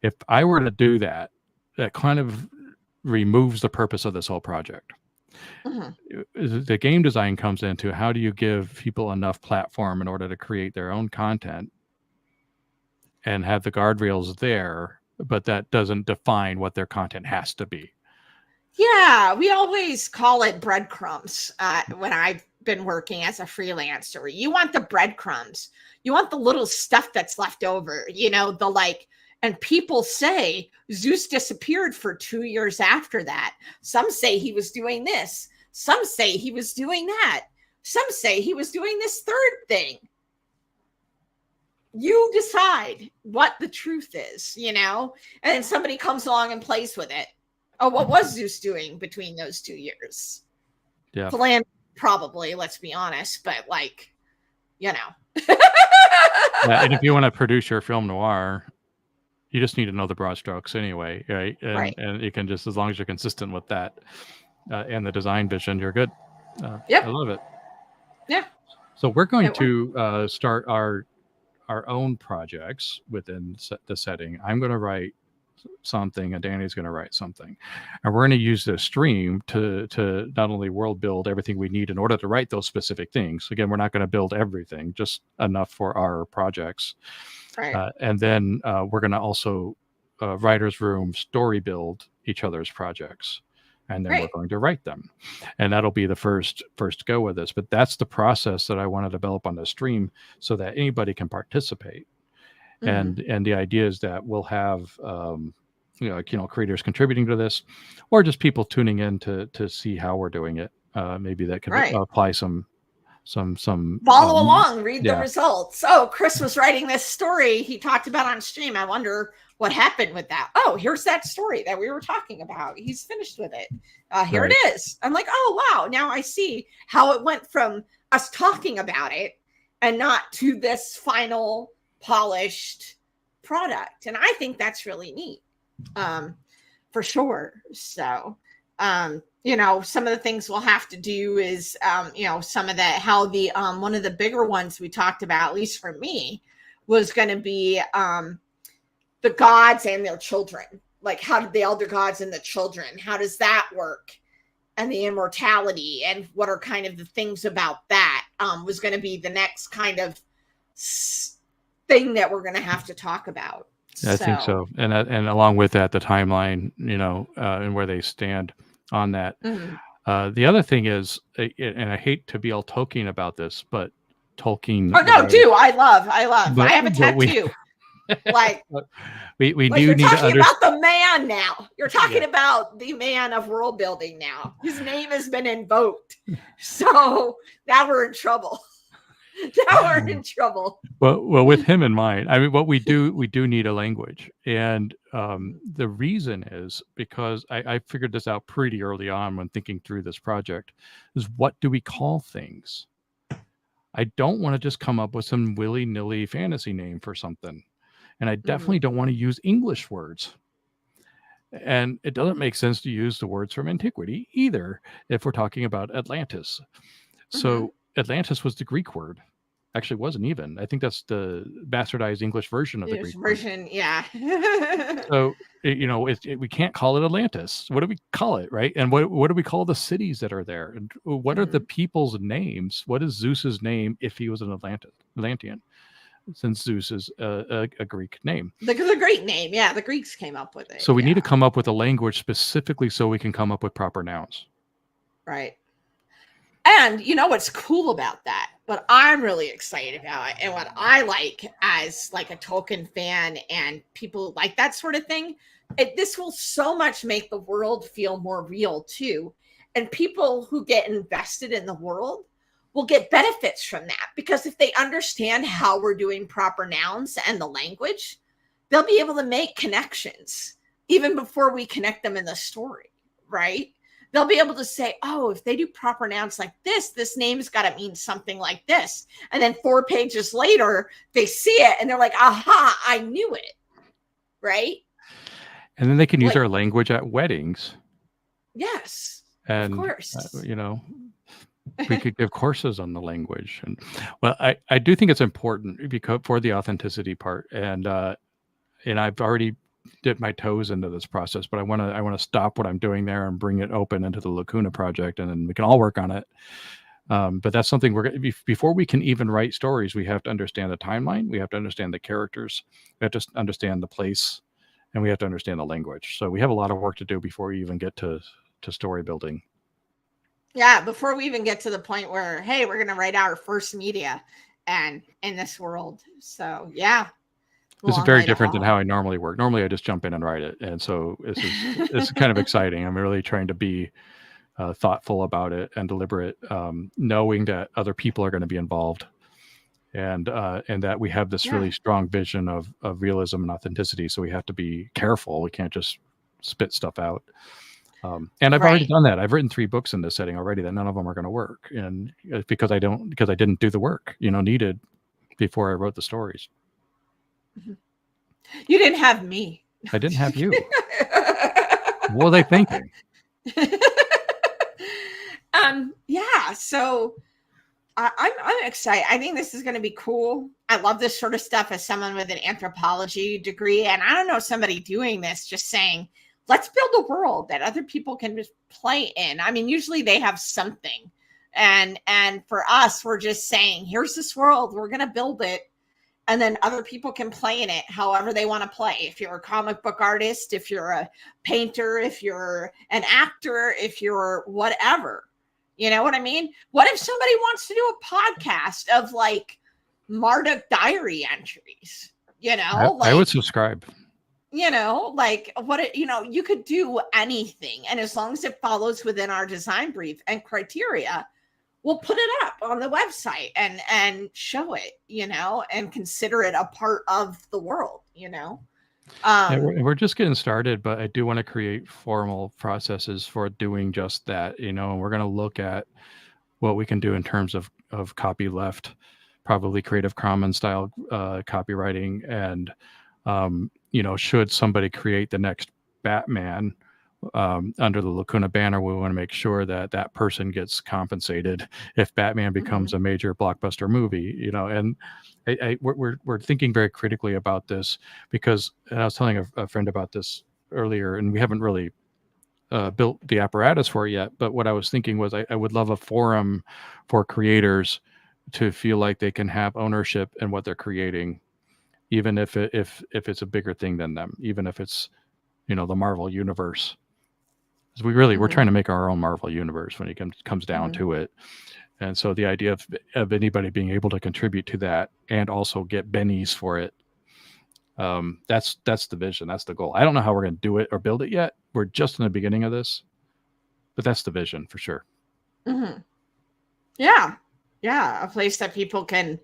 If I were to do that, that kind of removes the purpose of this whole project. The game design comes into, how do you give people enough platform in order to create their own content and have the guardrails there, but that doesn't define what their content has to be. Yeah, we always call it breadcrumbs when I've been working as a freelancer. You want the breadcrumbs. You want the little stuff that's left over, and people say Zeus disappeared for 2 years after that. Some say he was doing this. Some say he was doing that. Some say he was doing this third thing. You decide what the truth is, and then somebody comes along and plays with it. Oh, what was Zeus doing between those 2 years? Yeah. Probably, let's be honest, but Yeah, and if you want to produce your film noir, you just need to know the broad strokes anyway, right? And you can just, as long as you're consistent with that and the design vision, you're good. I love it. Yeah. So we're going to start our own projects within the setting. I'm going to write something and Danny's going to write something, and we're going to use the stream to not only world build everything we need in order to write those specific things. Again, we're not going to build everything, just enough for our projects, right. And then we're going to also writers room story build each other's projects, and then we're going to write them, and that'll be the first go with this. But that's the process that I want to develop on the stream so that anybody can participate. And the idea is that we'll have creators contributing to this, or just people tuning in to see how we're doing it. Maybe that could apply some follow along, read the results. Oh, Chris was writing this story he talked about on stream. I wonder what happened with that. Oh, here's that story that we were talking about. He's finished with it. Here it is. I'm like, oh wow, now I see how it went from us talking about it and not to this final polished product. And I think that's really neat, for sure. So some of the things we'll have to do is some of the how the one of the bigger ones we talked about, at least for me, was going to be the gods and their children. like how did the elder gods and the children, how does that work? And the immortality, and what are kind of the things about that, was going to be the next kind of thing that we're going to have to talk about. I think so. And along with that, the timeline, and where they stand on that. Mm-hmm. The other thing is, and I hate to be all Tolkien about this, but Tolkien. Oh no, do I love. But, I have a tattoo. Like we like do you're need to talking understand about the man now. You're talking about the man of world building now. His name has been invoked. So now we're in trouble. Now we're in trouble. Well, with him in mind, I mean, what we do need a language, and the reason is because I figured this out pretty early on when thinking through this project, is what do we call things? I don't want to just come up with some willy-nilly fantasy name for something. And I definitely don't want to use English words. And it doesn't make sense to use the words from antiquity either if we're talking about Atlantis. So Atlantis was the Greek word. Actually, wasn't even. I think that's the bastardized English version of the Greek version. Word. Yeah. So, we can't call it Atlantis. What do we call it, right? And what do we call the cities that are there? And what are the people's names? What is Zeus's name if he was an Atlantean? Since Zeus is a Greek name. The Greek name, yeah. The Greeks came up with it. So we need to come up with a language specifically so we can come up with proper nouns. Right. And you know what's cool about that? What I'm really excited about, and what I like as like a Tolkien fan and people like that sort of thing, this will so much make the world feel more real too. And people who get invested in the world will get benefits from that, because if they understand how we're doing proper nouns and the language, they'll be able to make connections even before we connect them in the story, right? They'll be able to say, oh, if they do proper nouns like this name's got to mean something like this. And then 4 pages later, they see it and they're like, aha, I knew it, right? And then they can use our language at weddings. Yes, and, of course. We could give courses on the language. And well, I do think it's important because for the authenticity part, and I've already dipped my toes into this process, but I want to stop what I'm doing there and bring it open into the Lacuna project, and then we can all work on it. But that's something before we can even write stories, we have to understand the timeline, we have to understand the characters, we have to understand the place, and we have to understand the language. So we have a lot of work to do before we even get to story building. Yeah, before we even get to the point where, hey, we're going to write our first media and in this world. So, yeah. This is very different than how I normally work. Normally, I just jump in and write it. And so it's kind of exciting. I'm really trying to be thoughtful about it and deliberate, knowing that other people are going to be involved, and that we have this really strong vision of realism and authenticity. So we have to be careful. We can't just spit stuff out. And I've already done that. I've written 3 books in this setting already that none of them are going to work. And because I didn't do the work, needed before I wrote the stories. You didn't have me. I didn't have you. What were they thinking? Yeah. So I'm excited. I think this is going to be cool. I love this sort of stuff as someone with an anthropology degree. And I don't know somebody doing this, just saying, let's build a world that other people can just play in. I mean, usually they have something. And for us, we're just saying, here's this world, we're going to build it. And then other people can play in it however they want to play. If you're a comic book artist, if you're a painter, if you're an actor, if you're whatever, you know what I mean? What if somebody wants to do a podcast of like Marduk diary entries? I would subscribe. You could do anything. And as long as it follows within our design brief and criteria, we'll put it up on the website and show it, and consider it a part of the world, We're just getting started, but I do want to create formal processes for doing just that, and we're going to look at what we can do in terms of copyleft, probably Creative Commons style copywriting. And, should somebody create the next Batman under the Lacuna banner, we want to make sure that person gets compensated if Batman becomes a major blockbuster movie, and we're thinking very critically about this, because, and I was telling a friend about this earlier, and we haven't really built the apparatus for it yet. But what I was thinking was I would love a forum for creators to feel like they can have ownership in what they're creating, even if it's a bigger thing than them, even if it's, the Marvel universe. Because we're trying to make our own Marvel universe when it comes down to it. And so the idea of anybody being able to contribute to that and also get bennies for it, that's the vision. That's the goal. I don't know how we're going to do it or build it yet. We're just in the beginning of this, but that's the vision for sure. Yeah. A place that people can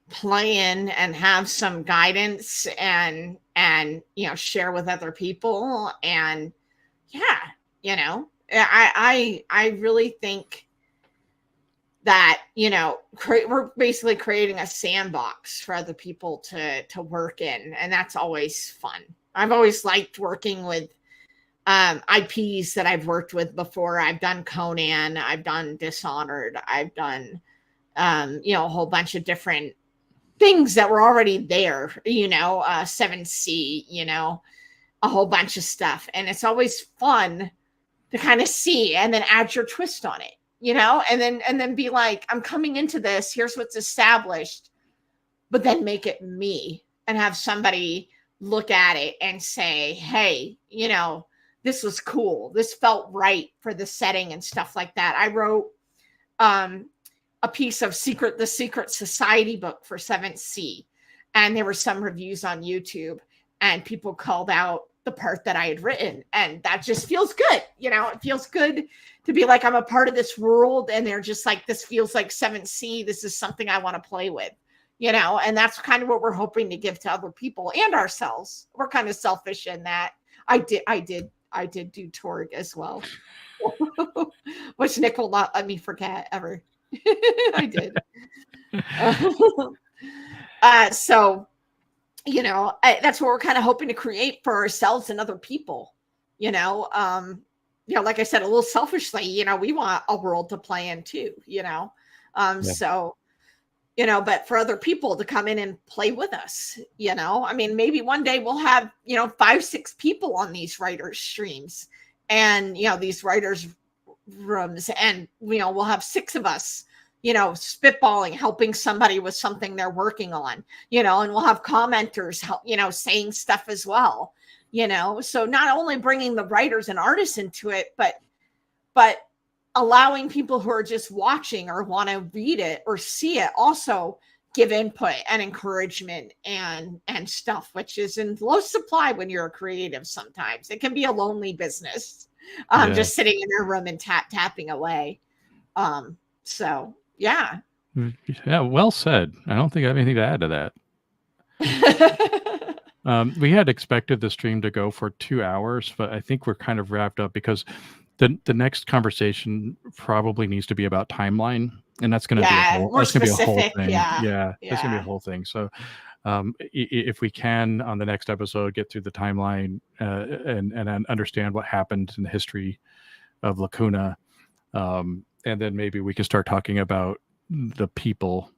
play in and have some guidance and share with other people. And I really think that, we're basically creating a sandbox for other people to work in. And that's always fun. I've always liked working with IPs that I've worked with before. I've done Conan, I've done Dishonored, I've done, a whole bunch of different things that were already there, 7C, a whole bunch of stuff. And it's always fun to kind of see and then add your twist on it. And then be like, I'm coming into this, here's what's established, but then make it me and have somebody look at it and say, hey, this was cool. This felt right for the setting and stuff like that. I wrote a piece of the Secret Society book for 7th Sea. And there were some reviews on YouTube and people called out the part that I had written. And that just feels good. It feels good to be like, I'm a part of this world. And they're just like, this feels like 7th Sea. This is something I want to play with, and that's kind of what we're hoping to give to other people and ourselves. We're kind of selfish in that. I did do Torg as well, which Nick will not let me forget ever. I did. So, that's what we're kind of hoping to create for ourselves and other people, like I said, a little selfishly, we want a world to play in too, so, but for other people to come in and play with us, maybe one day we'll have, 5-6 people on these writers streams and, these writers rooms, and, we'll have 6 of us, spitballing, helping somebody with something they're working on, and we'll have commenters, saying stuff as well, so not only bringing the writers and artists into it, but allowing people who are just watching or want to read it or see it also give input and encouragement and stuff, which is in low supply when you're a creative. Sometimes it can be a lonely business, just sitting in your room and tapping away. So yeah, well said. I don't think I have anything to add to that. We had expected the stream to go for 2 hours, but I think we're kind of wrapped up because the next conversation probably needs to be about timeline, and that's going to be a whole thing. Yeah, that's going to be a whole thing. So if we can on the next episode get through the timeline and understand what happened in the history of Lacuna, and then maybe we can start talking about the people,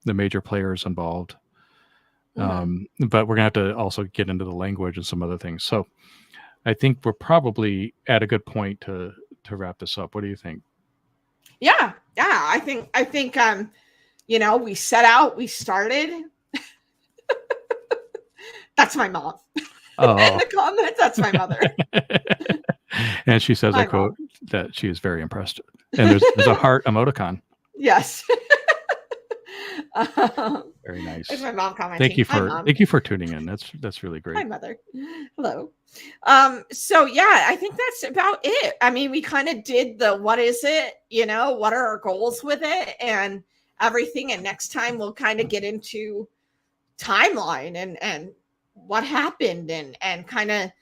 the major players involved. But we're gonna have to also get into the language and some other things. So I think we're probably at a good point to wrap this up. What do you think? Yeah. I think we set out, we started. That's my mom. In the comments, that's my mother. And she says, I quote, that she is very impressed. And there's a heart emoticon. Yes. Very nice. There's my mom commenting. Thank you for tuning in. That's really great. Hi, Mother. Hello. So yeah, I think that's about it. We kind of did the what is it, what are our goals with it and everything. And next time we'll kind of get into timeline and what happened and kind of,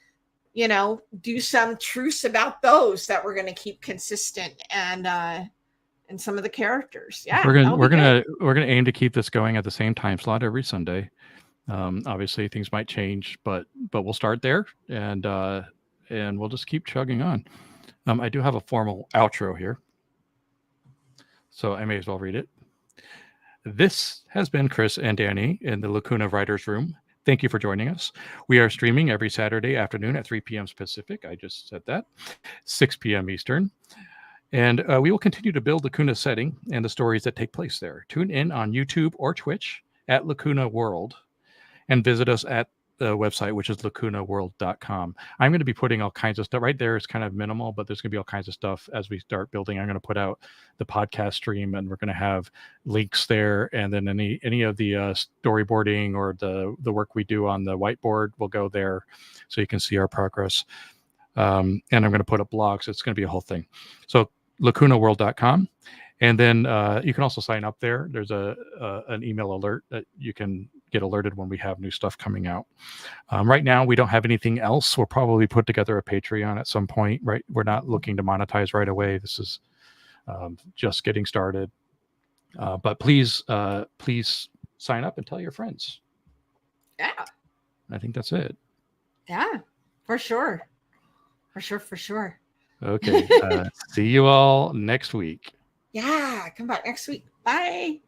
do some truths about those that we're going to keep consistent and some of the characters. Yeah, we're gonna aim to keep this going at the same time slot every Sunday. Obviously things might change, but we'll start there and we'll just keep chugging on. I do have a formal outro here, so I may as well read it. This has been Chris and Dannie in the Lacuna Writers Room. thank you for joining us. We are streaming every Saturday afternoon at 3 p.m. Pacific. I just said that. 6 p.m. Eastern. And we will continue to build Lacuna's setting and the stories that take place there. Tune in on YouTube or Twitch at Lacuna World and visit us at the website, which is lacunaworld.com. I'm going to be putting all kinds of stuff right there. It's kind of minimal, but there's going to be all kinds of stuff as we start building. I'm going to put out the podcast stream, and we're going to have links there. And then any of the storyboarding or the work we do on the whiteboard will go there, so you can see our progress. And I'm going to put up blogs. It's going to be a whole thing. So lacunaworld.com. And then you can also sign up there. There's an email alert that you can get alerted when we have new stuff coming out. Right now, we don't have anything else. We'll probably put together a Patreon at some point, right? We're not looking to monetize right away. This is just getting started. But please sign up and tell your friends. Yeah. I think that's it. Yeah, for sure. For sure. Okay. See you all next week. Yeah, come back next week. Bye.